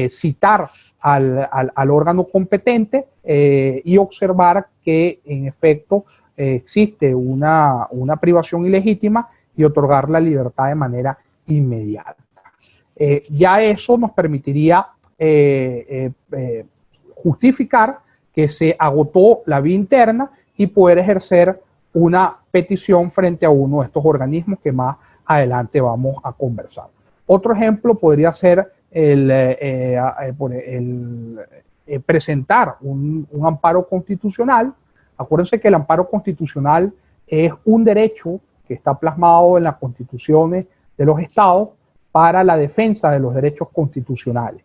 citar al órgano competente y observar que en efecto existe una privación ilegítima y otorgar la libertad de manera inmediata. Ya eso nos permitiría justificar que se agotó la vía interna y poder ejercer una petición frente a uno de estos organismos que más adelante vamos a conversar. Otro ejemplo podría ser presentar un amparo constitucional. Acuérdense que el amparo constitucional es un derecho que está plasmado en las constituciones de los estados para la defensa de los derechos constitucionales.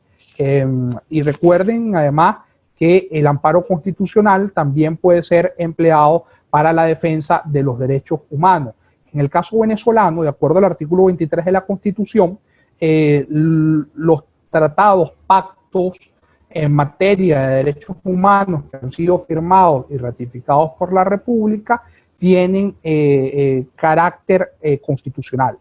Y recuerden además que el amparo constitucional también puede ser empleado para la defensa de los derechos humanos. En el caso venezolano, de acuerdo al artículo 23 de la Constitución, los tratados, pactos en materia de derechos humanos que han sido firmados y ratificados por la República tienen carácter constitucional,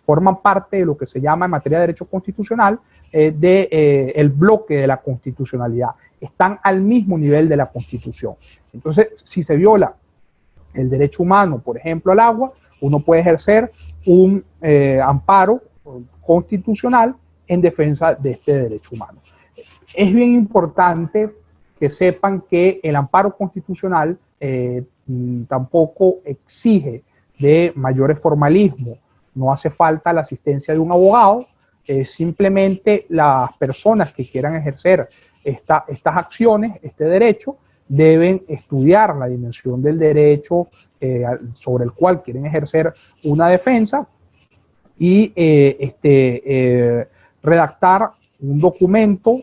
forman parte de lo que se llama en materia de derecho constitucional el bloque de la constitucionalidad, están al mismo nivel de la Constitución. Entonces, si se viola el derecho humano, por ejemplo, al agua, uno puede ejercer un amparo constitucional en defensa de este derecho humano. Es bien importante que sepan que el amparo constitucional tampoco exige de mayores formalismos, no hace falta la asistencia de un abogado, simplemente las personas que quieran ejercer estas acciones, este derecho, deben estudiar la dimensión del derecho sobre el cual quieren ejercer una defensa y redactar un documento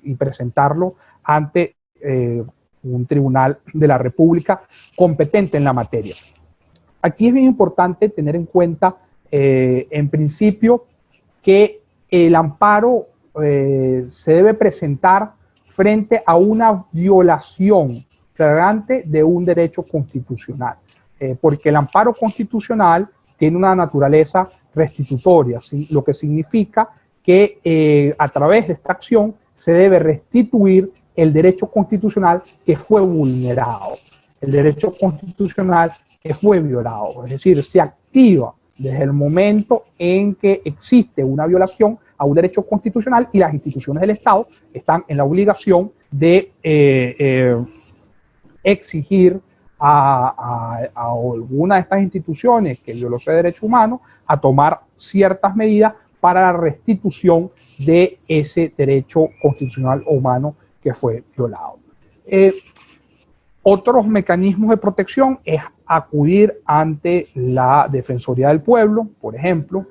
y presentarlo ante un tribunal de la República competente en la materia. Aquí es bien importante tener en cuenta, en principio, que el amparo se debe presentar frente a una violación flagrante de un derecho constitucional, porque el amparo constitucional tiene una naturaleza restitutoria, ¿sí? Lo que significa que a través de esta acción se debe restituir el derecho constitucional que fue vulnerado, el derecho constitucional que fue violado, es decir, se activa desde el momento en que existe una violación a un derecho constitucional y las instituciones del Estado están en la obligación de exigir a alguna de estas instituciones que violó ese derecho humano a tomar ciertas medidas para la restitución de ese derecho constitucional o humano que fue violado. Otros mecanismos de protección es acudir ante la Defensoría del Pueblo, por ejemplo,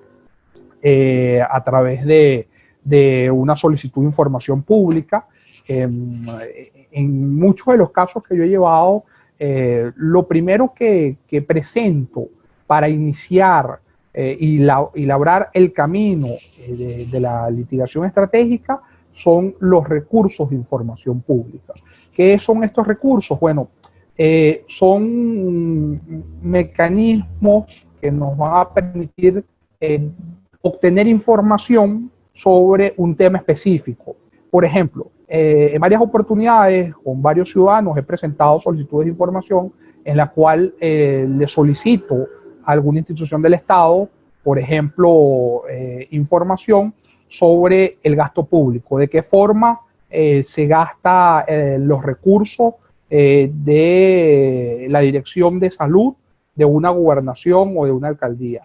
a través de una solicitud de información pública. En muchos de los casos que yo he llevado, lo primero que presento para iniciar y labrar el camino de la litigación estratégica son los recursos de información pública. ¿Qué son estos recursos? Bueno, son mecanismos que nos van a permitir obtener información sobre un tema específico. Por ejemplo, en varias oportunidades con varios ciudadanos he presentado solicitudes de información en la cual le solicito a alguna institución del Estado, por ejemplo, información sobre el gasto público, de qué forma se gasta los recursos de la Dirección de Salud de una gobernación o de una alcaldía,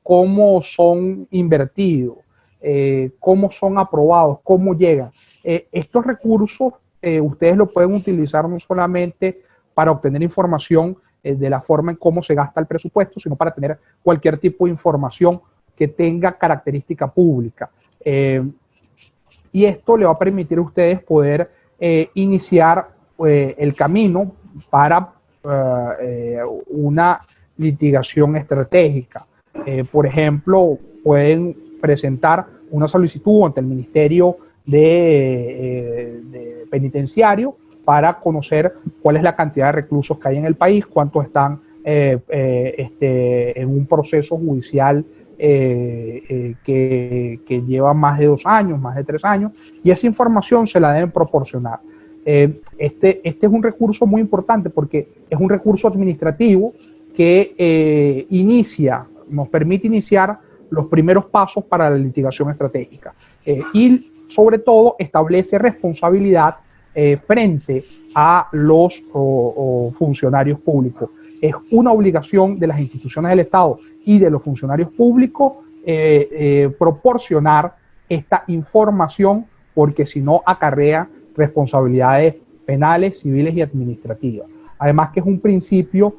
cómo son invertidos, cómo son aprobados, cómo llegan. Estos recursos ustedes lo pueden utilizar no solamente para obtener información de la forma en cómo se gasta el presupuesto, sino para tener cualquier tipo de información que tenga característica pública. Y esto le va a permitir a ustedes poder iniciar el camino para una litigación estratégica. Por ejemplo, pueden presentar una solicitud ante el Ministerio de Penitenciario para conocer cuál es la cantidad de reclusos que hay en el país, cuántos están en un proceso judicial que lleva más de 2 años, más de 3 años, y esa información se la deben proporcionar. Este es un recurso muy importante porque es un recurso administrativo que nos permite iniciar los primeros pasos para la litigación estratégica y sobre todo establece responsabilidad frente a los funcionarios públicos. Es una obligación de las instituciones del Estado y de los funcionarios públicos proporcionar esta información, porque si no acarrea responsabilidades penales, civiles y administrativas. Además que es un principio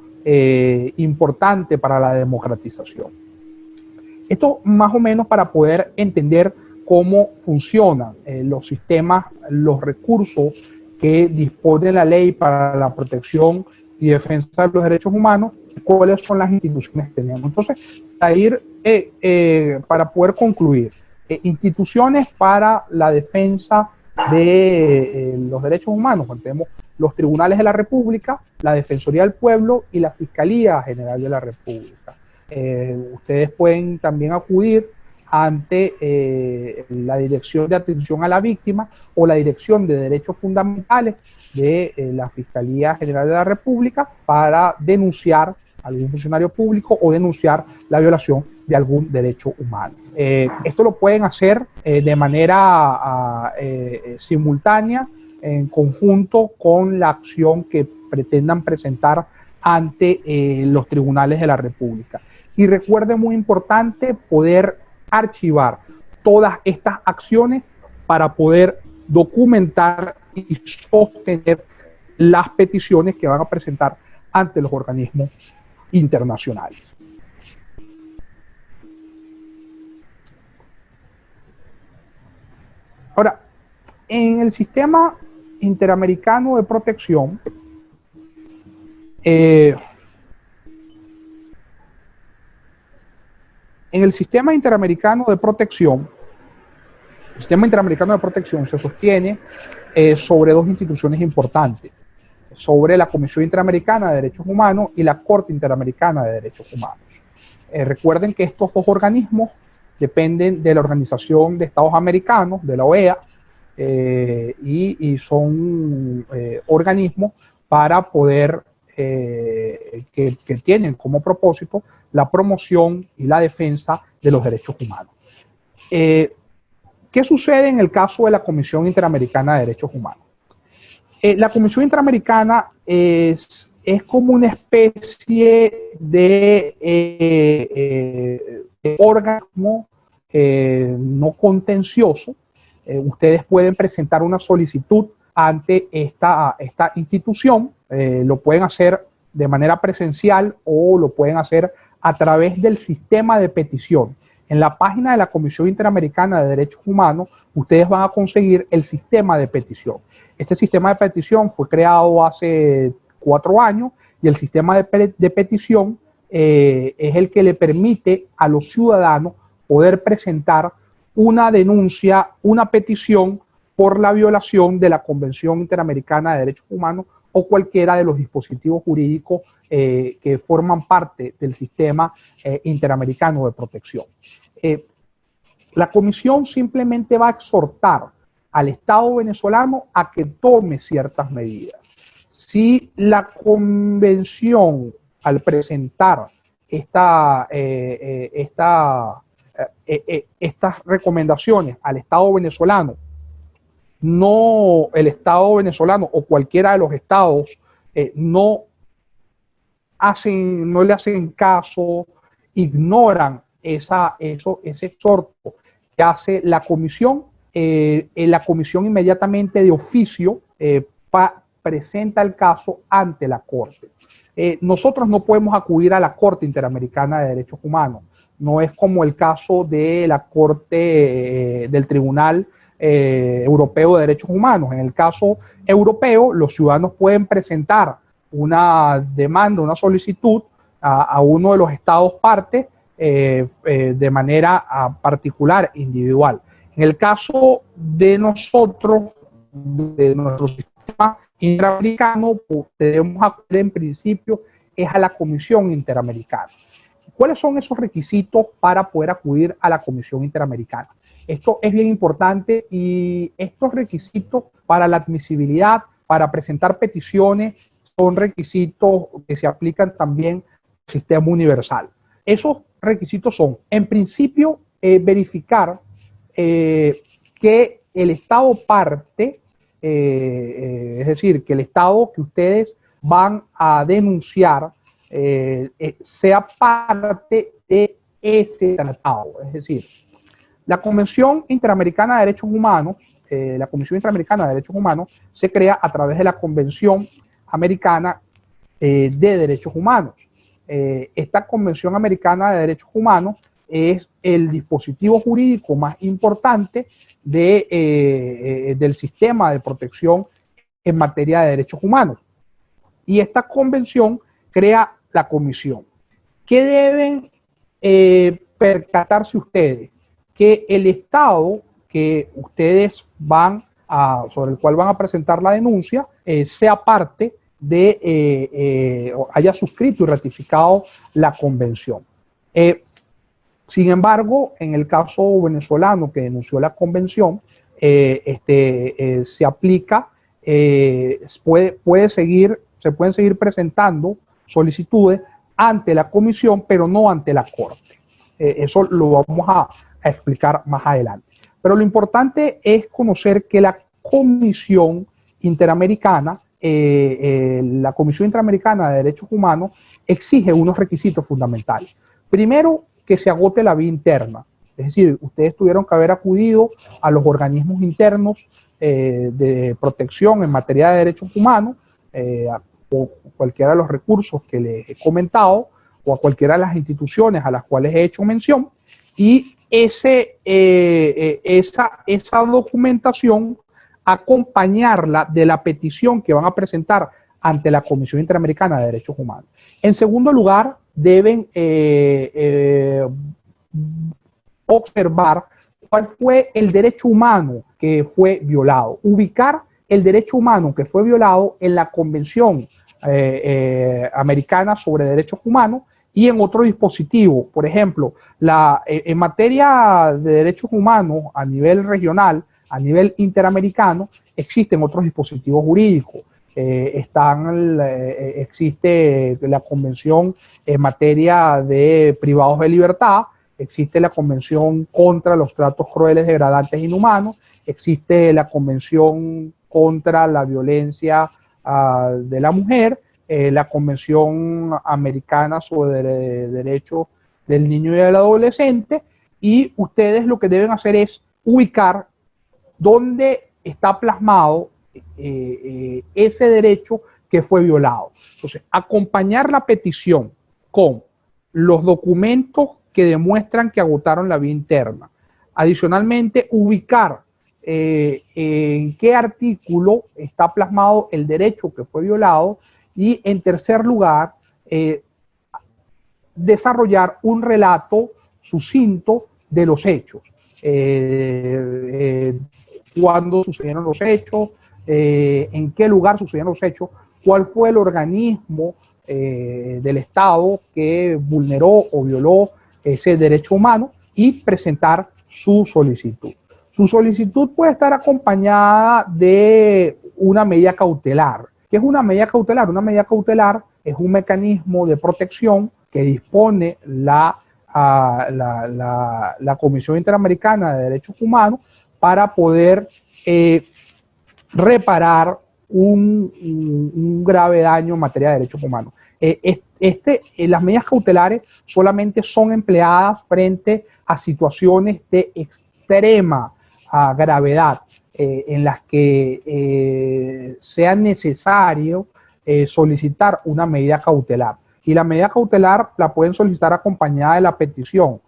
importante para la democratización. Esto más o menos para poder entender cómo funcionan los sistemas, los recursos que dispone la ley para la protección y defensa de los derechos humanos, cuáles son las instituciones que tenemos. Entonces, para poder concluir, instituciones para la defensa de los derechos humanos, tenemos los tribunales de la República, la Defensoría del Pueblo y la Fiscalía General de la República. Ustedes pueden también acudir ante la Dirección de Atención a la Víctima o la Dirección de Derechos Fundamentales de la Fiscalía General de la República para denunciar a algún funcionario público o denunciar la violación de algún derecho humano. Esto lo pueden hacer de manera simultánea, en conjunto con la acción que pretendan presentar ante los tribunales de la República. Y recuerden, muy importante, poder archivar todas estas acciones para poder documentar y sostener las peticiones que van a presentar ante los organismos internacionales. Ahora, en el sistema interamericano de protección, en el sistema interamericano de protección, se sostiene sobre 2 instituciones importantes. sobre la Comisión Interamericana de Derechos Humanos y la Corte Interamericana de Derechos Humanos. Recuerden que estos dos organismos dependen de la Organización de Estados Americanos, de la OEA, y son organismos para poder, que tienen como propósito la promoción y la defensa de los derechos humanos. ¿Qué sucede en el caso de la Comisión Interamericana de Derechos Humanos? La Comisión Interamericana es como una especie de organismo no contencioso. Ustedes pueden presentar una solicitud ante esta institución, lo pueden hacer de manera presencial o lo pueden hacer a través del sistema de petición. En la página de la Comisión Interamericana de Derechos Humanos, ustedes van a conseguir el sistema de petición. Este sistema de petición fue creado hace 4 años y el sistema de petición es el que le permite a los ciudadanos poder presentar una denuncia, una petición por la violación de la Convención Interamericana de Derechos Humanos o cualquiera de los dispositivos jurídicos que forman parte del sistema interamericano de protección. La Comisión simplemente va a exhortar al Estado venezolano a que tome ciertas medidas. Si la Convención, al presentar estas recomendaciones al Estado venezolano, el Estado venezolano o cualquiera de los estados no le hacen caso, ignoran ese exhorto que hace la Comisión, la Comisión inmediatamente de oficio presenta el caso ante la Corte. Nosotros no podemos acudir a la Corte Interamericana de Derechos Humanos. No es como el caso de la Corte del Tribunal Europeo de Derechos Humanos. En el caso europeo, los ciudadanos pueden presentar una demanda, una solicitud a uno de los estados partes de manera particular, individual. En el caso de nosotros, de nuestro sistema interamericano, pues, debemos acudir en principio es a la Comisión Interamericana. ¿Cuáles son esos requisitos para poder acudir a la Comisión Interamericana? Esto es bien importante y estos requisitos para la admisibilidad, para presentar peticiones, son requisitos que se aplican también al sistema universal. Esos requisitos son, en principio, verificar que el Estado parte, es decir, que el Estado que ustedes van a denunciar sea parte de ese tratado. Es decir, la Convención Interamericana de Derechos Humanos, la Comisión Interamericana de Derechos Humanos, se crea a través de la Convención Americana de Derechos Humanos. Esta Convención Americana de Derechos Humanos es el dispositivo jurídico más importante del sistema de protección en materia de derechos humanos. Y esta convención crea la comisión. ¿Qué deben percatarse ustedes? Que el Estado que ustedes sobre el cual van a presentar la denuncia, sea parte haya suscrito y ratificado la convención. Sin embargo, en el caso venezolano que denunció la convención, se aplica, se pueden seguir presentando solicitudes ante la comisión, pero no ante la Corte. Eso lo vamos a explicar más adelante. Pero lo importante es conocer que la Comisión Interamericana, la Comisión Interamericana de Derechos Humanos, exige unos requisitos fundamentales. Primero, que se agote la vía interna. Es decir, ustedes tuvieron que haber acudido a los organismos internos de protección en materia de derechos humanos, o cualquiera de los recursos que les he comentado, o a cualquiera de las instituciones a las cuales he hecho mención, y esa documentación acompañarla de la petición que van a presentar ante la Comisión Interamericana de Derechos Humanos. En segundo lugar, deben observar cuál fue el derecho humano que fue violado, ubicar el derecho humano que fue violado en la Convención Americana sobre Derechos Humanos y en otro dispositivo. Por ejemplo, en materia de derechos humanos a nivel regional, a nivel interamericano, existen otros dispositivos jurídicos. Existe la Convención en materia de privados de libertad, existe la Convención contra los tratos crueles, degradantes e inhumanos, existe la Convención contra la violencia de la mujer, la Convención Americana sobre Derechos del Niño y del Adolescente, y ustedes lo que deben hacer es ubicar dónde está plasmado ese derecho que fue violado. Entonces, acompañar la petición con los documentos que demuestran que agotaron la vía interna. Adicionalmente, ubicar en qué artículo está plasmado el derecho que fue violado y, en tercer lugar, desarrollar un relato sucinto de los hechos. Cuándo sucedieron los hechos, en qué lugar sucedieron los hechos, cuál fue el organismo del Estado que vulneró o violó ese derecho humano y presentar su solicitud. Su solicitud puede estar acompañada de una medida cautelar. ¿Qué es una medida cautelar? Una medida cautelar es un mecanismo de protección que dispone la Comisión Interamericana de Derechos Humanos para poder reparar un grave daño en materia de derechos humanos. Las medidas cautelares solamente son empleadas frente a situaciones de extrema gravedad, en las que sea necesario solicitar una medida cautelar. Y la medida cautelar la pueden solicitar acompañada de la petición.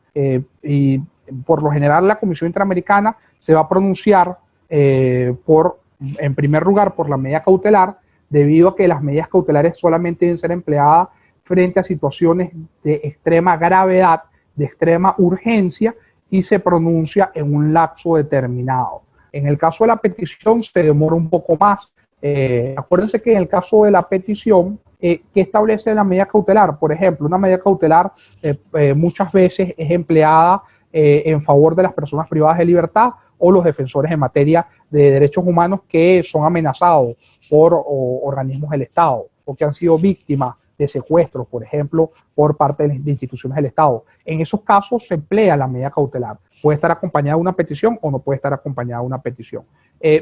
Y por lo general la Comisión Interamericana se va a pronunciar en primer lugar por la medida cautelar, debido a que las medidas cautelares solamente deben ser empleadas frente a situaciones de extrema gravedad, de extrema urgencia, y se pronuncia en un lapso determinado. En el caso de la petición se demora un poco más. Acuérdense que en el caso de la petición, ¿qué establece la medida cautelar? Por ejemplo, una medida cautelar muchas veces es empleada en favor de las personas privadas de libertad o los defensores en materia de derechos humanos que son amenazados por organismos del Estado o que han sido víctimas de secuestros, por ejemplo, por parte de instituciones del Estado. En esos casos se emplea la medida cautelar. Puede estar acompañada de una petición o no puede estar acompañada de una petición.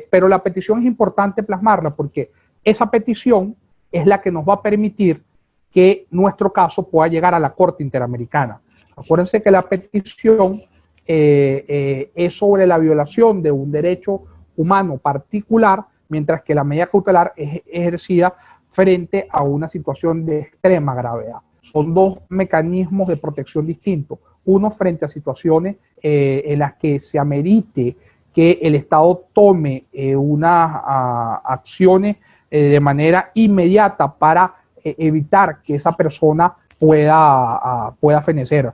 Pero la petición es importante plasmarla porque esa petición es la que nos va a permitir que nuestro caso pueda llegar a la Corte Interamericana. Acuérdense que la petición es sobre la violación de un derecho humano particular, mientras que la medida cautelar es ejercida frente a una situación de extrema gravedad. Son dos mecanismos de protección distintos. Uno frente a situaciones en las que se amerite que el Estado tome unas acciones de manera inmediata para evitar que esa persona pueda fenecer.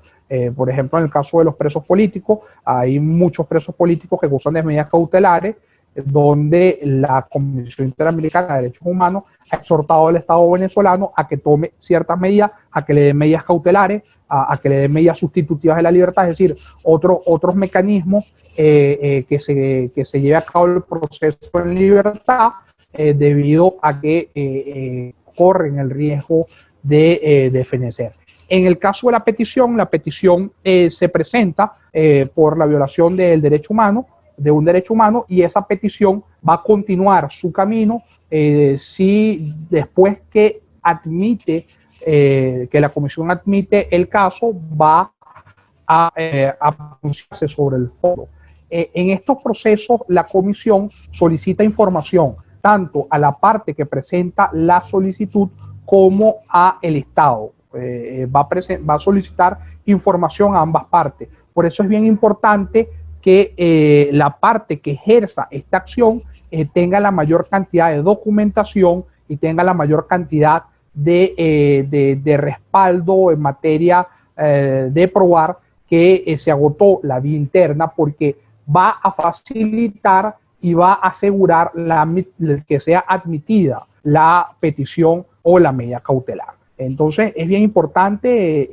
Por ejemplo, en el caso de los presos políticos, hay muchos presos políticos que gozan de medidas cautelares, donde la Comisión Interamericana de Derechos Humanos ha exhortado al Estado venezolano a que tome ciertas medidas, a que le dé medidas cautelares, a que le dé medidas sustitutivas de la libertad, es decir, otros mecanismos que se lleve a cabo el proceso en libertad, debido a que corren el riesgo de fenecer. En el caso de la petición se presenta por la violación del derecho humano, de un derecho humano, y esa petición va a continuar su camino si después que que la comisión admite el caso, va a pronunciarse sobre el foro. En estos procesos la comisión solicita información tanto a la parte que presenta la solicitud como a el Estado. Va a solicitar información a ambas partes. Por eso es bien importante que la parte que ejerza esta acción tenga la mayor cantidad de documentación y tenga la mayor cantidad de respaldo en materia de probar que se agotó la vía interna, porque va a facilitar y va a asegurar que sea admitida la petición o la medida cautelar. Entonces es bien importante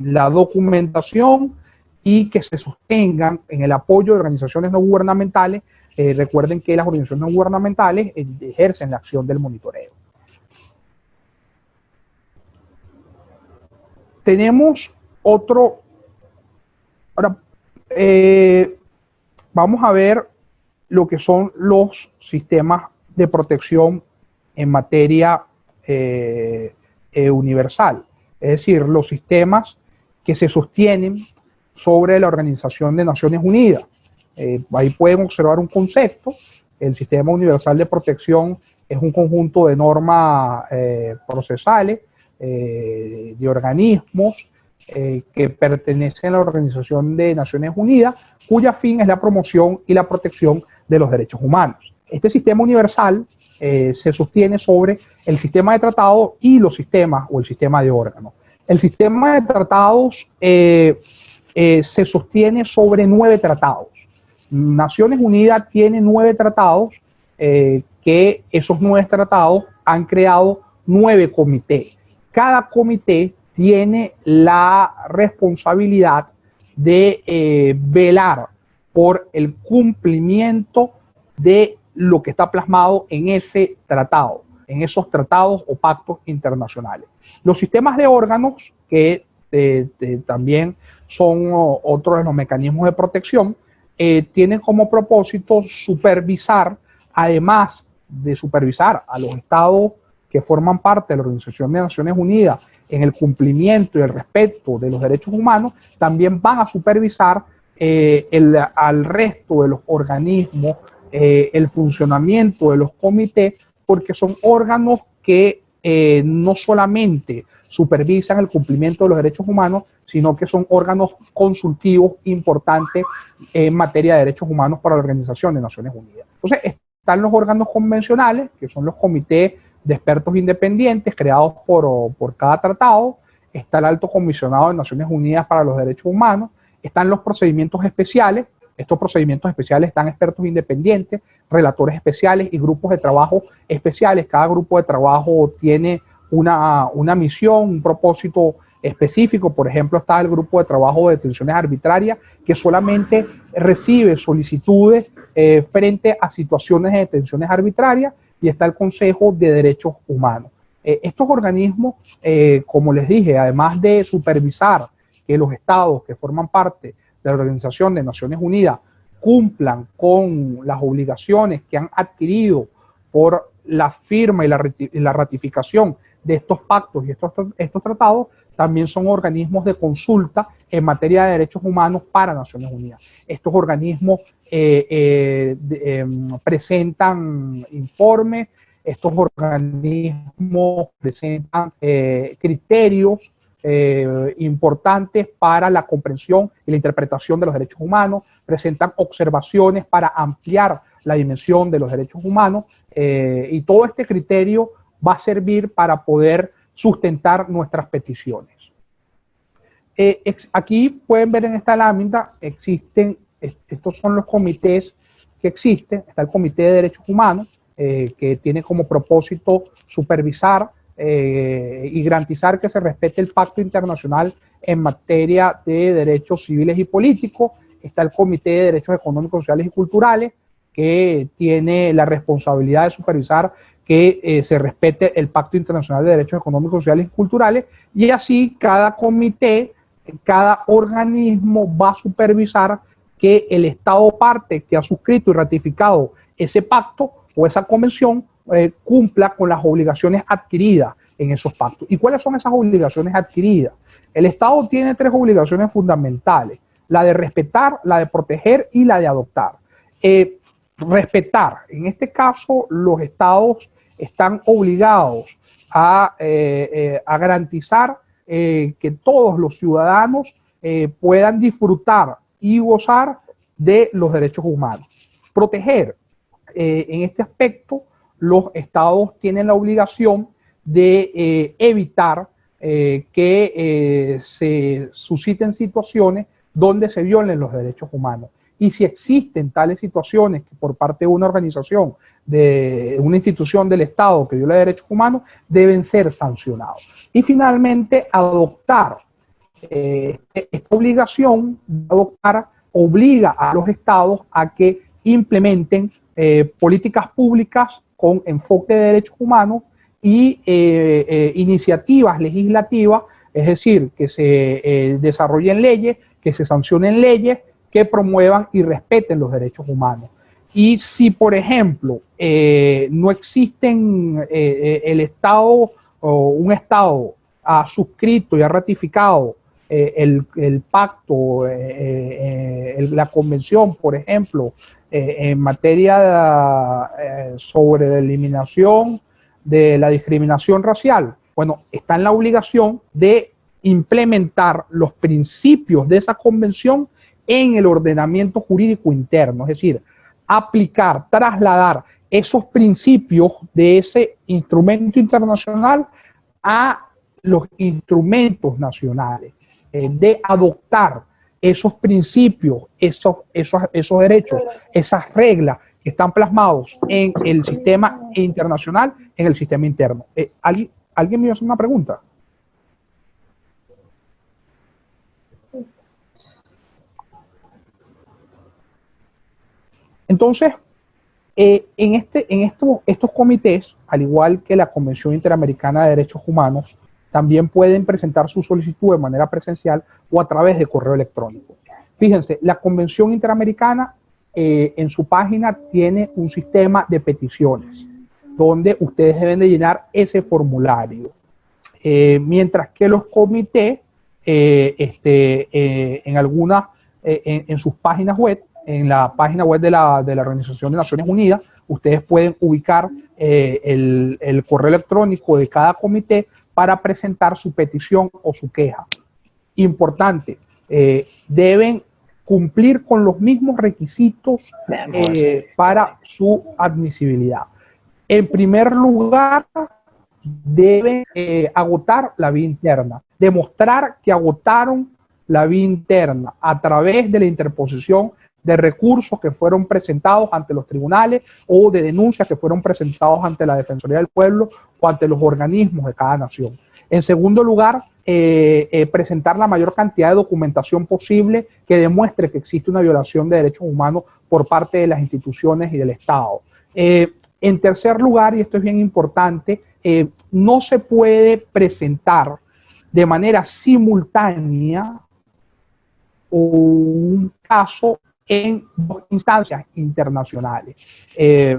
la documentación y que se sostengan en el apoyo de organizaciones no gubernamentales. Recuerden que las organizaciones no gubernamentales ejercen la acción del monitoreo. Tenemos otro. Ahora, vamos a ver lo que son los sistemas de protección en materia universal, es decir, los sistemas que se sostienen sobre la Organización de Naciones Unidas. Ahí pueden observar un concepto. El Sistema Universal de Protección es un conjunto de normas procesales, de organismos que pertenecen a la Organización de Naciones Unidas, cuya fin es la promoción y la protección de los derechos humanos. Este sistema universal se sostiene sobre el sistema de tratados y los sistemas o el sistema de órganos. El sistema de tratados se sostiene sobre 9 tratados. Naciones Unidas tiene 9 tratados, que esos 9 tratados han creado 9 comités. Cada comité tiene la responsabilidad de velar por el cumplimiento de lo que está plasmado en ese tratado, en esos tratados o pactos internacionales. Los sistemas de órganos, que también son otro de los mecanismos de protección, tienen como propósito supervisar, además de supervisar a los estados que forman parte de la Organización de Naciones Unidas en el cumplimiento y el respeto de los derechos humanos, también van a supervisar al resto de los organismos, el funcionamiento de los comités, porque son órganos que no solamente supervisan el cumplimiento de los derechos humanos, sino que son órganos consultivos importantes en materia de derechos humanos para la Organización de Naciones Unidas. Entonces, están los órganos convencionales, que son los comités de expertos independientes creados por cada tratado. Está el Alto Comisionado de Naciones Unidas para los Derechos Humanos. Están los procedimientos especiales. Estos procedimientos especiales están expertos independientes, relatores especiales y grupos de trabajo especiales. Cada grupo de trabajo tiene una misión, un propósito específico. Por ejemplo, está el grupo de trabajo de detenciones arbitrarias, que solamente recibe solicitudes frente a situaciones de detenciones arbitrarias, y está el Consejo de Derechos Humanos. Estos organismos, como les dije, además de supervisar que los estados que forman parte de la Organización de Naciones Unidas cumplan con las obligaciones que han adquirido por la firma y la ratificación de estos pactos y estos tratados, también son organismos de consulta en materia de derechos humanos para Naciones Unidas. Estos organismos presentan informes, estos organismos presentan criterios importantes para la comprensión y la interpretación de los derechos humanos, presentan observaciones para ampliar la dimensión de los derechos humanos, y todo este criterio va a servir para poder sustentar nuestras peticiones. Aquí pueden ver en esta lámina, estos son los comités que existen. Está el Comité de Derechos Humanos, que tiene como propósito supervisar y garantizar que se respete el Pacto Internacional en materia de derechos civiles y políticos. Está el Comité de Derechos Económicos, Sociales y Culturales, que tiene la responsabilidad de supervisar que se respete el Pacto Internacional de Derechos Económicos, Sociales y Culturales, y así cada comité, cada organismo va a supervisar que el Estado parte que ha suscrito y ratificado ese pacto o esa convención cumpla con las obligaciones adquiridas en esos pactos. ¿Y cuáles son esas obligaciones adquiridas? El Estado tiene 3 obligaciones fundamentales: la de respetar, la de proteger y la de adoptar. Respetar, en este caso los estados están obligados a garantizar que todos los ciudadanos puedan disfrutar y gozar de los derechos humanos. Proteger, en este aspecto los estados tienen la obligación de evitar que se susciten situaciones donde se violen los derechos humanos. y si existen tales situaciones que por parte de una organización, de una institución del Estado que viola derechos humanos, deben ser sancionados. Y finalmente, adoptar esta obligación de adoptar obliga a los estados a que implementen políticas públicas con enfoque de derechos humanos y iniciativas legislativas, es decir, que se desarrollen leyes, que se sancionen leyes que promuevan y respeten los derechos humanos. Y si, por ejemplo, no existen el Estado o un Estado ha suscrito y ha ratificado el pacto, la convención, por ejemplo, en materia sobre la eliminación de la discriminación racial, bueno, está en la obligación de implementar los principios de esa convención en el ordenamiento jurídico interno, es decir, aplicar, trasladar esos principios de ese instrumento internacional a los instrumentos nacionales, de adoptar esos principios, esos derechos, esas reglas que están plasmados en el sistema internacional, en el sistema interno. ¿Alguien me iba a hacer una pregunta? Entonces, estos comités, al igual que la Convención Interamericana de Derechos Humanos, también pueden presentar su solicitud de manera presencial o a través de correo electrónico. Fíjense, la Convención Interamericana en su página tiene un sistema de peticiones donde ustedes deben de llenar ese formulario. Mientras que los comités, en sus páginas web, en la página web de la Organización de Naciones Unidas, ustedes pueden ubicar el correo electrónico de cada comité para presentar su petición o su queja. Importante, deben cumplir con los mismos requisitos para su admisibilidad. En primer lugar, deben agotar la vía interna, demostrar que agotaron la vía interna a través de la interposición de recursos que fueron presentados ante los tribunales o de denuncias que fueron presentados ante la Defensoría del Pueblo o ante los organismos de cada nación. En segundo lugar, presentar la mayor cantidad de documentación posible que demuestre que existe una violación de derechos humanos por parte de las instituciones y del Estado. En tercer lugar, y esto es bien importante, no se puede presentar de manera simultánea un caso en dos instancias internacionales.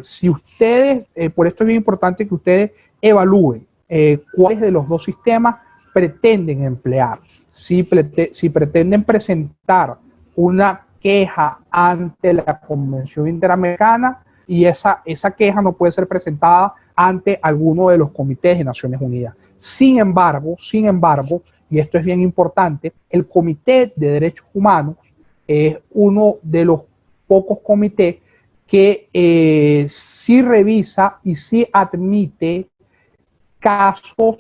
Si ustedes, por esto es bien importante que ustedes evalúen cuáles de los dos sistemas pretenden emplear. Si pretenden presentar una queja ante la Convención Interamericana y esa queja no puede ser presentada ante alguno de los comités de Naciones Unidas. Sin embargo, y esto es bien importante, el Comité de Derechos Humanos es uno de los pocos comités que sí revisa y sí admite casos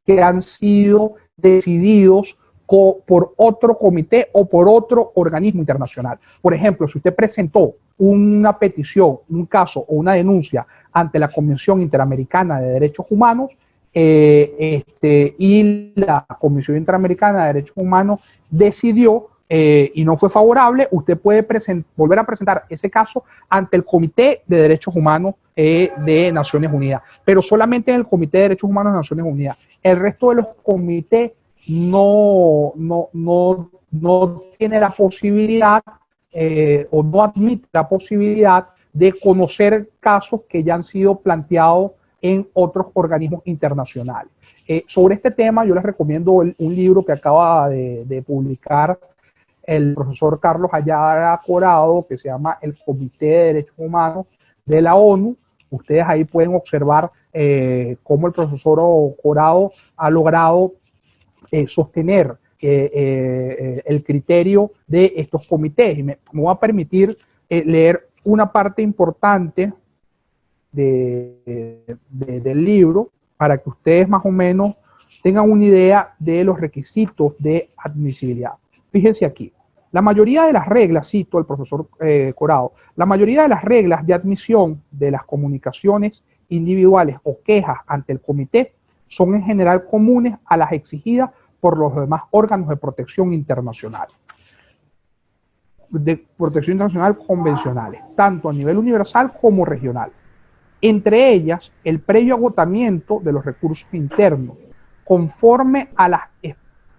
que han sido decididos por otro comité o por otro organismo internacional. Por ejemplo, si usted presentó una petición, un caso o una denuncia ante la Convención Interamericana de Derechos Humanos y la Comisión Interamericana de Derechos Humanos decidió y no fue favorable, usted puede volver a presentar ese caso ante el Comité de Derechos Humanos de Naciones Unidas, pero solamente en el Comité de Derechos Humanos de Naciones Unidas. El resto de los comités no tiene la posibilidad o no admite la posibilidad de conocer casos que ya han sido planteados en otros organismos internacionales. Sobre este tema yo les recomiendo un libro que acaba de publicar el profesor Carlos Ayala Corado, que se llama El Comité de Derechos Humanos de la ONU. Ustedes ahí pueden observar cómo el profesor Corado ha logrado sostener el criterio de estos comités. Y me voy a permitir leer una parte importante del libro para que ustedes más o menos tengan una idea de los requisitos de admisibilidad. Fíjense aquí. La mayoría de las reglas, cito al profesor Corado, la mayoría de las reglas de admisión de las comunicaciones individuales o quejas ante el comité son en general comunes a las exigidas por los demás órganos de protección internacional convencionales, tanto a nivel universal como regional. Entre ellas, el previo agotamiento de los recursos internos, conforme a las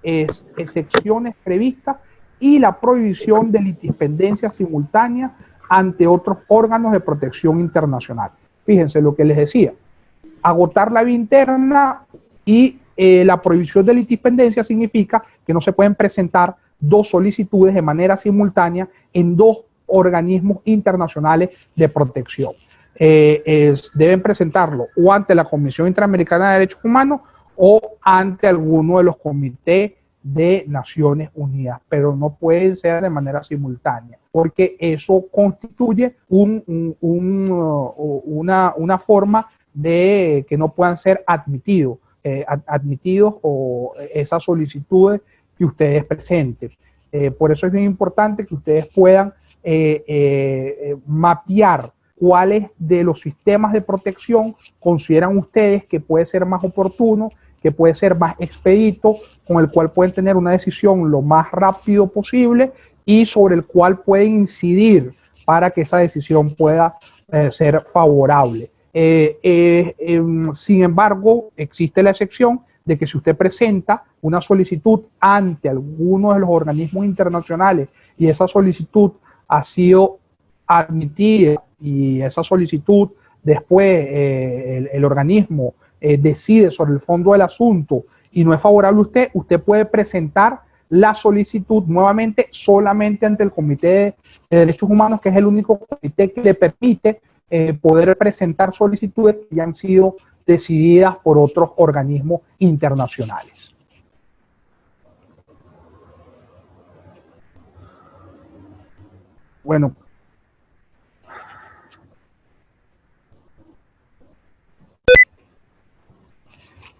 excepciones previstas, y la prohibición de litispendencia simultánea ante otros órganos de protección internacional. Fíjense lo que les decía, agotar la vía interna y la prohibición de litispendencia significa que no se pueden presentar dos solicitudes de manera simultánea en dos organismos internacionales de protección. Deben presentarlo o ante la Comisión Interamericana de Derechos Humanos o ante alguno de los comités de Naciones Unidas, pero no pueden ser de manera simultánea, porque eso constituye una forma de que no puedan ser admitidos o esas solicitudes que ustedes presenten. Por eso es bien importante que ustedes puedan mapear cuáles de los sistemas de protección consideran ustedes que puede ser más oportuno, que puede ser más expedito, con el cual pueden tener una decisión lo más rápido posible y sobre el cual pueden incidir para que esa decisión pueda ser favorable. Sin embargo, existe la excepción de que si usted presenta una solicitud ante alguno de los organismos internacionales y esa solicitud ha sido admitida y esa solicitud después el organismo decide sobre el fondo del asunto y no es favorable a usted, usted puede presentar la solicitud nuevamente solamente ante el Comité de Derechos Humanos, que es el único comité que le permite poder presentar solicitudes que ya han sido decididas por otros organismos internacionales.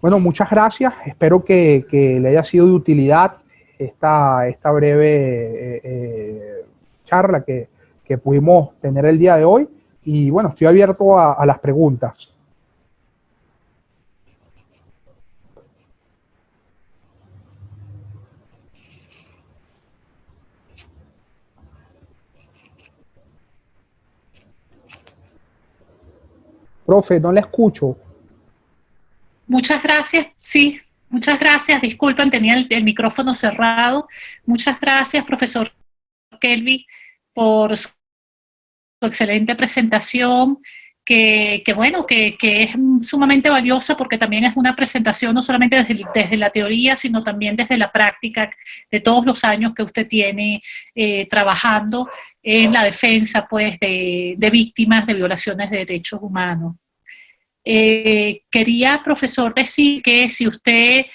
Bueno, muchas gracias. Espero que le haya sido de utilidad esta breve charla que pudimos tener el día de hoy. Y bueno, estoy abierto a las preguntas. Profe, no le escucho. Muchas gracias, sí, muchas gracias. Disculpen, tenía el micrófono cerrado. Muchas gracias, profesor Kelvin, por su excelente presentación, que es sumamente valiosa porque también es una presentación no solamente desde la teoría, sino también desde la práctica de todos los años que usted tiene trabajando en la defensa pues, de víctimas de violaciones de derechos humanos. Quería, profesor, decir que si usted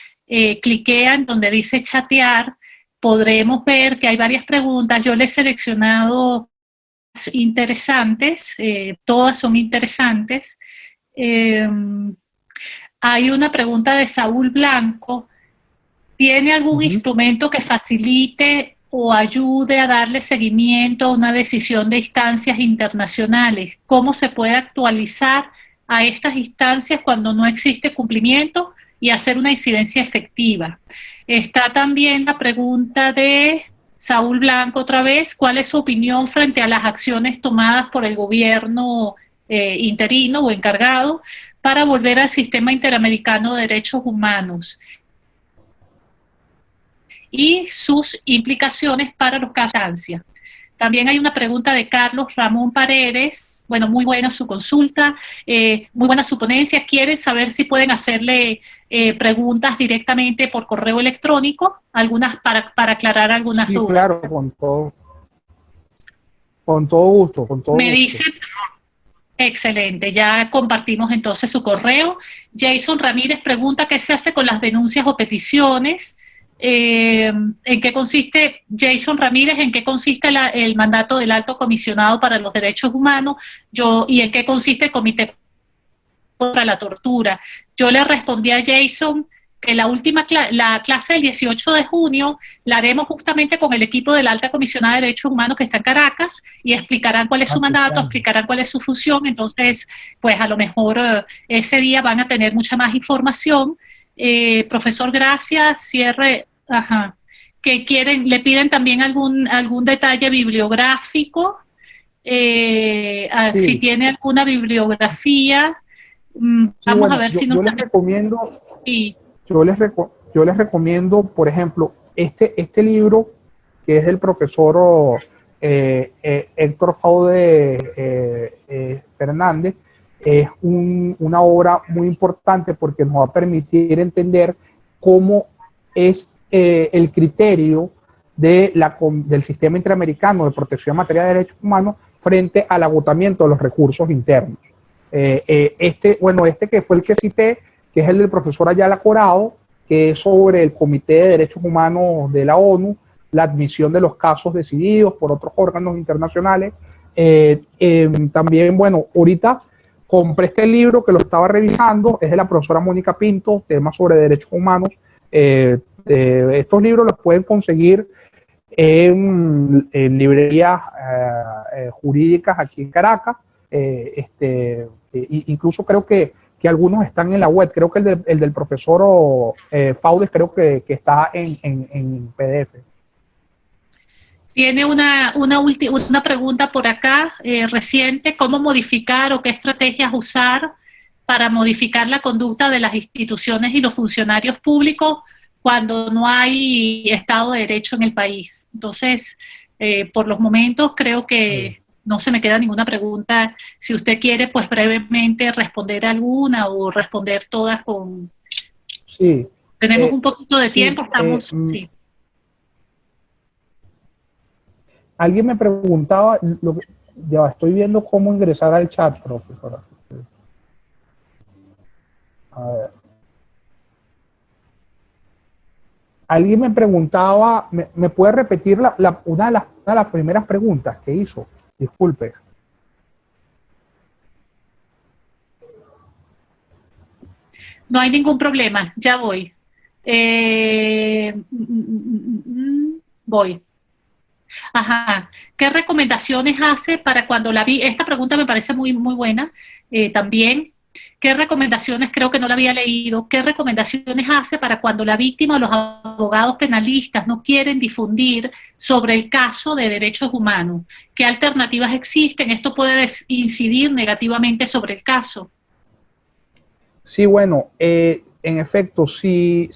cliquea en donde dice chatear, podremos ver que hay varias preguntas. Yo le he seleccionado interesantes, todas son interesantes. Hay una pregunta de Saúl Blanco. ¿Tiene algún instrumento que facilite o ayude a darle seguimiento a una decisión de instancias internacionales? ¿Cómo se puede actualizar a estas instancias cuando no existe cumplimiento y hacer una incidencia efectiva? Está también la pregunta de Saúl Blanco otra vez, ¿cuál es su opinión frente a las acciones tomadas por el gobierno interino o encargado para volver al sistema interamericano de derechos humanos y sus implicaciones para los casos de instancia? También hay una pregunta de Carlos Ramón Paredes. Bueno, muy buena su consulta, muy buena su ponencia. Quieren saber si pueden hacerle preguntas directamente por correo electrónico, algunas para aclarar algunas dudas. Claro, con todo gusto. Me dicen, excelente, ya compartimos entonces su correo. Jason Ramírez pregunta qué se hace con las denuncias o peticiones. ¿En qué consiste, Jason Ramírez, en qué consiste el mandato del Alto Comisionado para los Derechos Humanos y en qué consiste el Comité contra la Tortura? Yo le respondí a Jason que la clase del 18 de junio la haremos justamente con el equipo de la Alta Comisionada de Derechos Humanos que está en Caracas y explicarán cuál es su mandato, explicarán cuál es su función. Entonces, pues a lo mejor ese día van a tener mucha más información. Profesor, gracias. Cierre. Ajá. Que quieren, le piden también algún detalle bibliográfico. Si Sí, tiene alguna bibliografía, sí, vamos a bueno, ver si yo nos... les recomiendo, Sí, yo les recomiendo, por ejemplo, este libro que es del profesor Héctor Faude Fernández, es una obra muy importante porque nos va a permitir entender cómo es el criterio del sistema interamericano de protección en materia de derechos humanos frente al agotamiento de los recursos internos. Este que fue el que cité, que es el del profesor Ayala Corado, que es sobre el Comité de Derechos Humanos de la ONU, la admisión de los casos decididos por otros órganos internacionales. También, bueno, ahorita compré este libro que lo estaba revisando, es de la profesora Mónica Pinto, temas sobre derechos humanos. Estos libros los pueden conseguir en librerías jurídicas aquí en Caracas. Incluso creo que algunos están en la web. Creo que el del profesor Faudes creo que está en PDF. tiene una pregunta por acá reciente, ¿cómo modificar o qué estrategias usar para modificar la conducta de las instituciones y los funcionarios públicos cuando no hay Estado de Derecho en el país? Entonces, por los momentos creo Sí. que no se me queda ninguna pregunta. Si usted quiere, pues brevemente responder alguna o responder todas con... Sí, Tenemos un poquito de sí, tiempo, estamos... Sí. alguien me preguntaba, ya estoy viendo cómo ingresar al chat, profesora. A ver. Alguien me preguntaba, ¿me puede repetir una de las primeras preguntas que hizo? Disculpe. No hay ningún problema, ya voy. Voy. Ajá. ¿Qué recomendaciones hace para cuando la vi? Esta pregunta me parece muy buena también. ¿Qué recomendaciones, creo que no la había leído, qué recomendaciones hace para cuando la víctima o los abogados penalistas no quieren difundir sobre el caso de derechos humanos? ¿Qué alternativas existen? Esto puede incidir negativamente sobre el caso. Sí, bueno, en efecto, sí,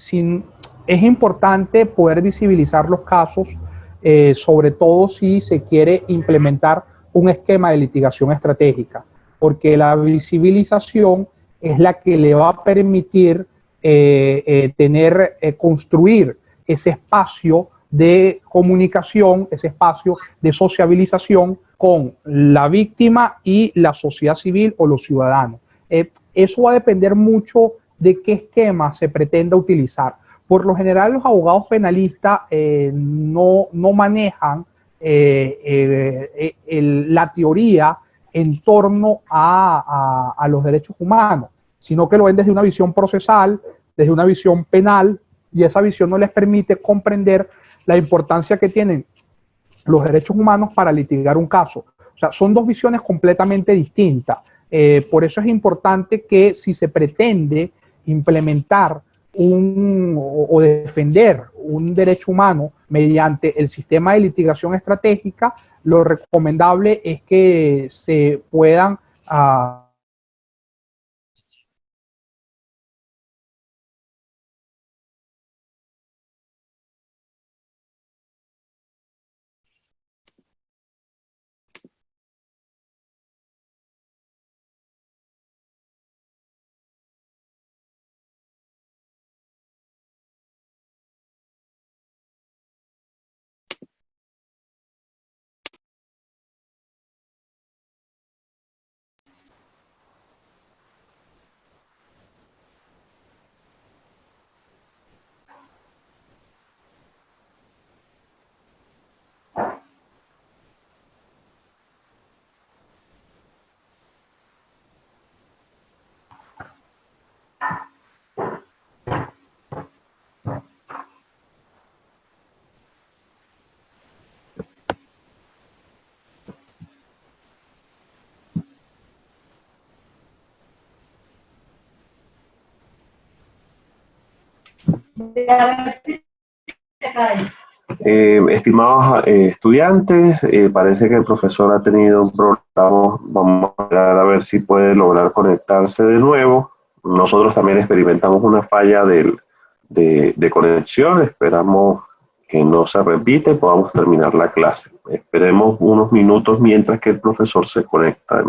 es importante poder visibilizar los casos, sobre todo si se quiere implementar un esquema de litigación estratégica, porque la visibilización es la que le va a permitir construir ese espacio de comunicación, ese espacio de sociabilización con la víctima y la sociedad civil o los ciudadanos. Eso va a depender mucho de qué esquema se pretenda utilizar. Por lo general, los abogados penalistas no manejan la teoría en torno a los derechos humanos, sino que lo ven desde una visión procesal, desde una visión penal, y esa visión no les permite comprender la importancia que tienen los derechos humanos para litigar un caso. O sea, son dos visiones completamente distintas. Por eso es importante que si se pretende implementar o defender un derecho humano mediante el sistema de litigación estratégica, lo recomendable es que se puedan Estimados estudiantes, parece que el profesor ha tenido un problema. Vamos a ver si puede lograr conectarse de nuevo. Nosotros también experimentamos una falla de conexión. Esperamos que no se repite, podamos terminar la clase. Esperemos unos minutos mientras que el profesor se conecta.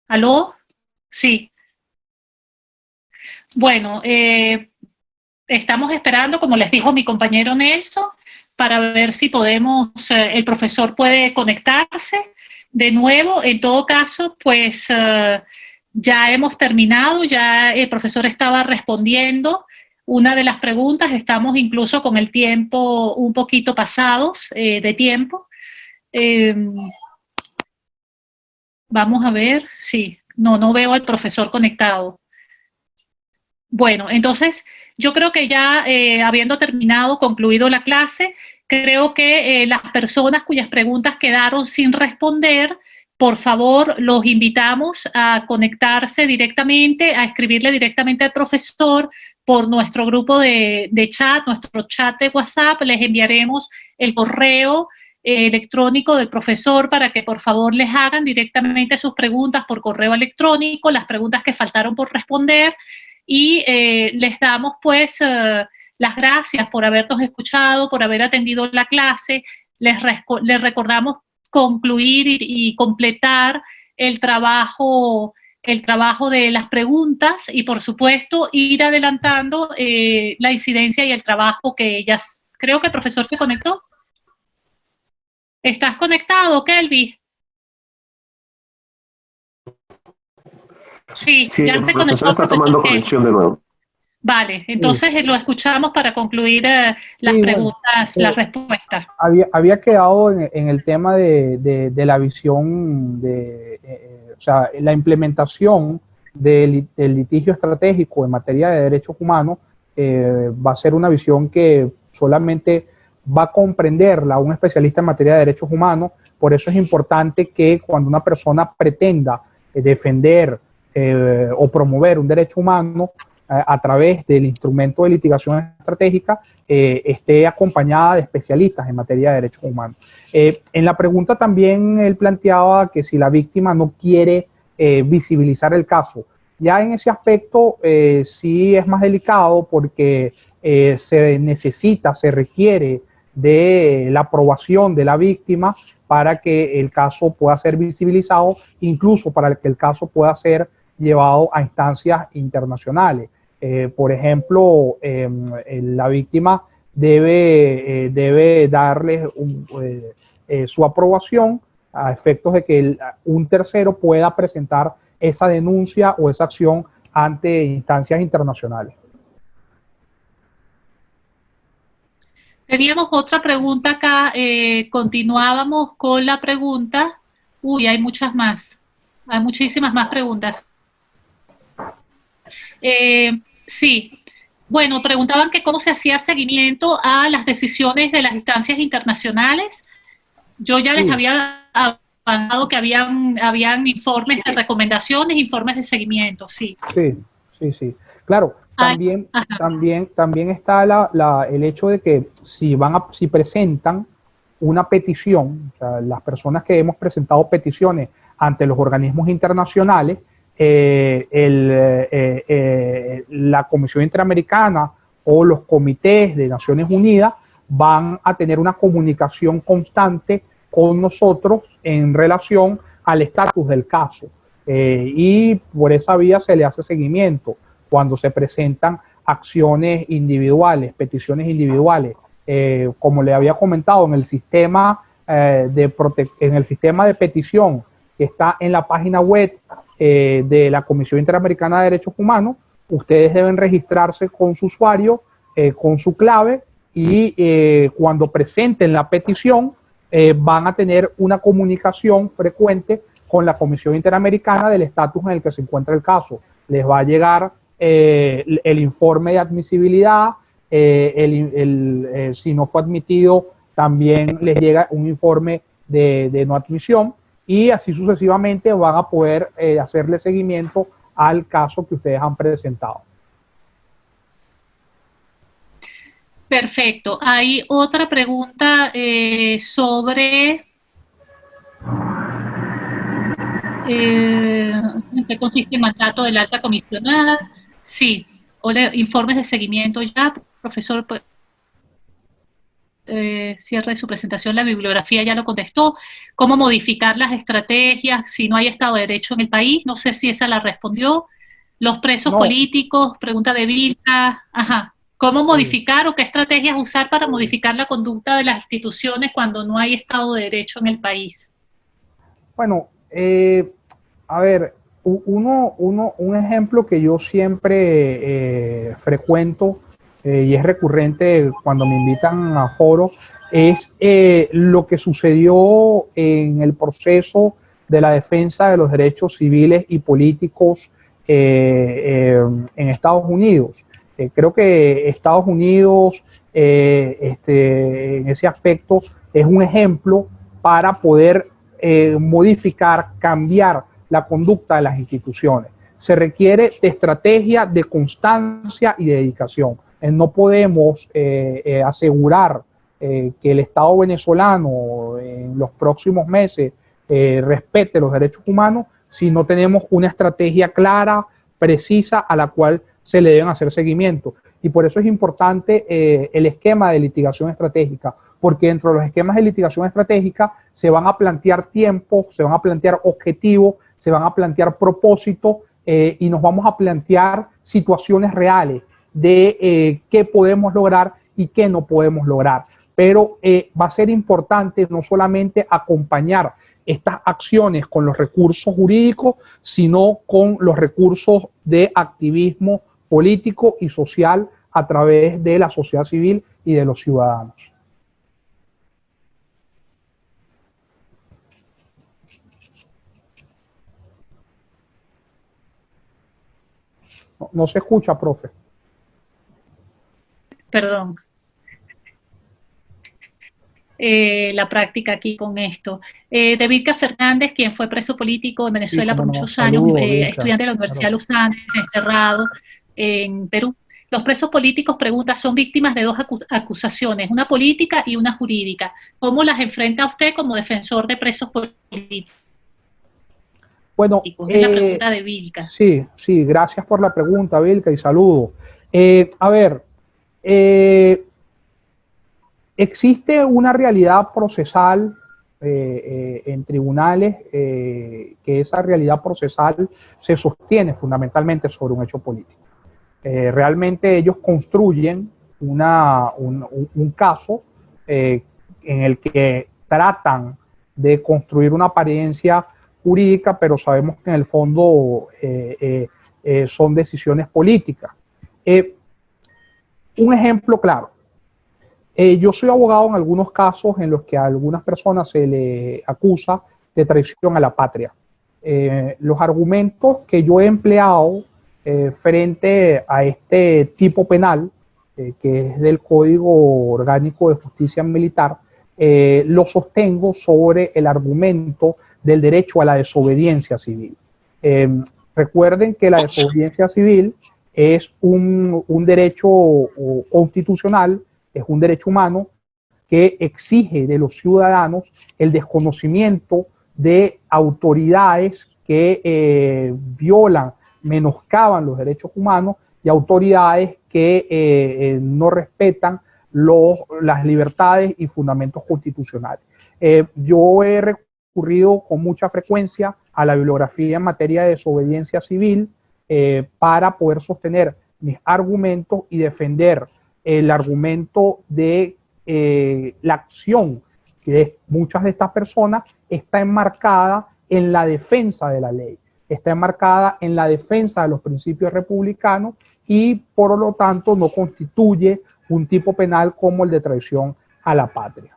¿Aló? Sí. Bueno, estamos esperando, como les dijo mi compañero Nelson, para ver si podemos, el profesor puede conectarse de nuevo. En todo caso, pues ya hemos terminado, ya el profesor estaba respondiendo una de las preguntas, estamos incluso con el tiempo un poquito pasados de tiempo. Vamos a ver, sí, no veo al profesor conectado. Bueno, entonces yo creo que ya habiendo terminado, concluido la clase, creo que las personas cuyas preguntas quedaron sin responder, por favor, los invitamos a conectarse directamente, a escribirle directamente al profesor por nuestro grupo de chat, nuestro chat de WhatsApp. Les enviaremos el correo electrónico del profesor para que por favor les hagan directamente sus preguntas por correo electrónico, las preguntas que faltaron por responder, y les damos pues las gracias por habernos escuchado, por haber atendido la clase. Les recordamos concluir y completar el trabajo de las preguntas y, por supuesto, ir adelantando la incidencia y el trabajo que ellas... Creo que el profesor se conectó. ¿Estás conectado, Kelby? Sí, Sí, ya el se profesor conectó. está tomando conexión de nuevo. Vale, entonces Sí. lo escuchamos para concluir las Sí, bueno, preguntas, las respuestas. había quedado en el tema de la visión o sea, la implementación del litigio estratégico en materia de derechos humanos va a ser una visión que solamente va a comprenderla un especialista en materia de derechos humanos. Por eso es importante que cuando una persona pretenda defender o promover un derecho humano a través del instrumento de litigación estratégica, esté acompañada de especialistas en materia de derechos humanos. En la pregunta también él planteaba que si la víctima no quiere visibilizar el caso, ya en ese aspecto sí es más delicado porque se requiere de la aprobación de la víctima para que el caso pueda ser visibilizado, incluso para que el caso pueda ser llevado a instancias internacionales. Por ejemplo, la víctima debe darle su aprobación a efectos de que un tercero pueda presentar esa denuncia o esa acción ante instancias internacionales. Teníamos otra pregunta acá, continuábamos con la pregunta. Uy, hay muchas más, hay muchísimas más preguntas. Sí, bueno, preguntaban que cómo se hacía seguimiento a las decisiones de las instancias internacionales. Yo ya les había avanzado que habían informes de recomendaciones, informes de seguimiento, sí. Sí. Claro, también está el hecho de que si presentan una petición, o sea, las personas que hemos presentado peticiones ante los organismos internacionales, la Comisión Interamericana o los comités de Naciones Unidas van a tener una comunicación constante con nosotros en relación al estatus del caso. Y por esa vía se le hace seguimiento cuando se presentan acciones individuales, peticiones individuales. Como le había comentado, en el sistema de petición que está en la página web de la Comisión Interamericana de Derechos Humanos, ustedes deben registrarse con su usuario, con su clave, y cuando presenten la petición van a tener una comunicación frecuente con la Comisión Interamericana del estatus en el que se encuentra el caso. Les va a llegar el informe de admisibilidad, si no fue admitido, también les llega un informe de no admisión, y así sucesivamente van a poder hacerle seguimiento al caso que ustedes han presentado. Perfecto. Hay otra pregunta sobre ¿en qué consiste el mandato de la alta comisionada? Sí, informes de seguimiento ya, profesor. Cierre de su presentación, la bibliografía ya lo contestó. ¿Cómo modificar las estrategias si no hay Estado de Derecho en el país? No sé si esa la respondió. Los presos políticos, pregunta de Vilca. Ajá. ¿Cómo modificar o qué estrategias usar para modificar la conducta de las instituciones cuando no hay Estado de Derecho en el país? Bueno, a ver, un ejemplo que yo siempre frecuento y es recurrente cuando me invitan a foros, es lo que sucedió en el proceso de la defensa de los derechos civiles y políticos en Estados Unidos. Creo que Estados Unidos en ese aspecto es un ejemplo para poder modificar, cambiar la conducta de las instituciones. Se requiere de estrategia, de constancia y de dedicación. No podemos asegurar que el Estado venezolano en los próximos meses respete los derechos humanos si no tenemos una estrategia clara, precisa, a la cual se le deben hacer seguimiento. Y por eso es importante el esquema de litigación estratégica, porque dentro de los esquemas de litigación estratégica se van a plantear tiempos, se van a plantear objetivos, se van a plantear propósitos y nos vamos a plantear situaciones reales de qué podemos lograr y qué no podemos lograr. Pero va a ser importante no solamente acompañar estas acciones con los recursos jurídicos, sino con los recursos de activismo político y social a través de la sociedad civil y de los ciudadanos. No se escucha, profe. Perdón. La práctica aquí con esto. De Vilca Fernández, quien fue preso político en Venezuela por muchos años, estudiante de la Universidad de Los Andes, desterrado en Perú. Los presos políticos, pregunta, son víctimas de dos acusaciones, una política y una jurídica. ¿Cómo las enfrenta usted como defensor de presos políticos? Bueno, es la pregunta de Vilca. Sí, gracias por la pregunta, Vilca, y saludo. A ver, existe una realidad procesal en tribunales que esa realidad procesal se sostiene fundamentalmente sobre un hecho político. Realmente ellos construyen un caso en el que tratan de construir una apariencia jurídica, pero sabemos que en el fondo son decisiones políticas. Un ejemplo claro. Yo soy abogado en algunos casos en los que a algunas personas se le acusa de traición a la patria. Los argumentos que yo he empleado frente a este tipo penal, que es del Código Orgánico de Justicia Militar, lo sostengo sobre el argumento del derecho a la desobediencia civil. Recuerden que la desobediencia civil es un derecho constitucional, es un derecho humano que exige de los ciudadanos el desconocimiento de autoridades que violan, menoscaban los derechos humanos y autoridades que no respetan las libertades y fundamentos constitucionales. Yo he recurrido con mucha frecuencia a la bibliografía en materia de desobediencia civil para poder sostener mis argumentos y defender el argumento de la acción que muchas de estas personas está enmarcada en la defensa de la ley, está enmarcada en la defensa de los principios republicanos y por lo tanto no constituye un tipo penal como el de traición a la patria.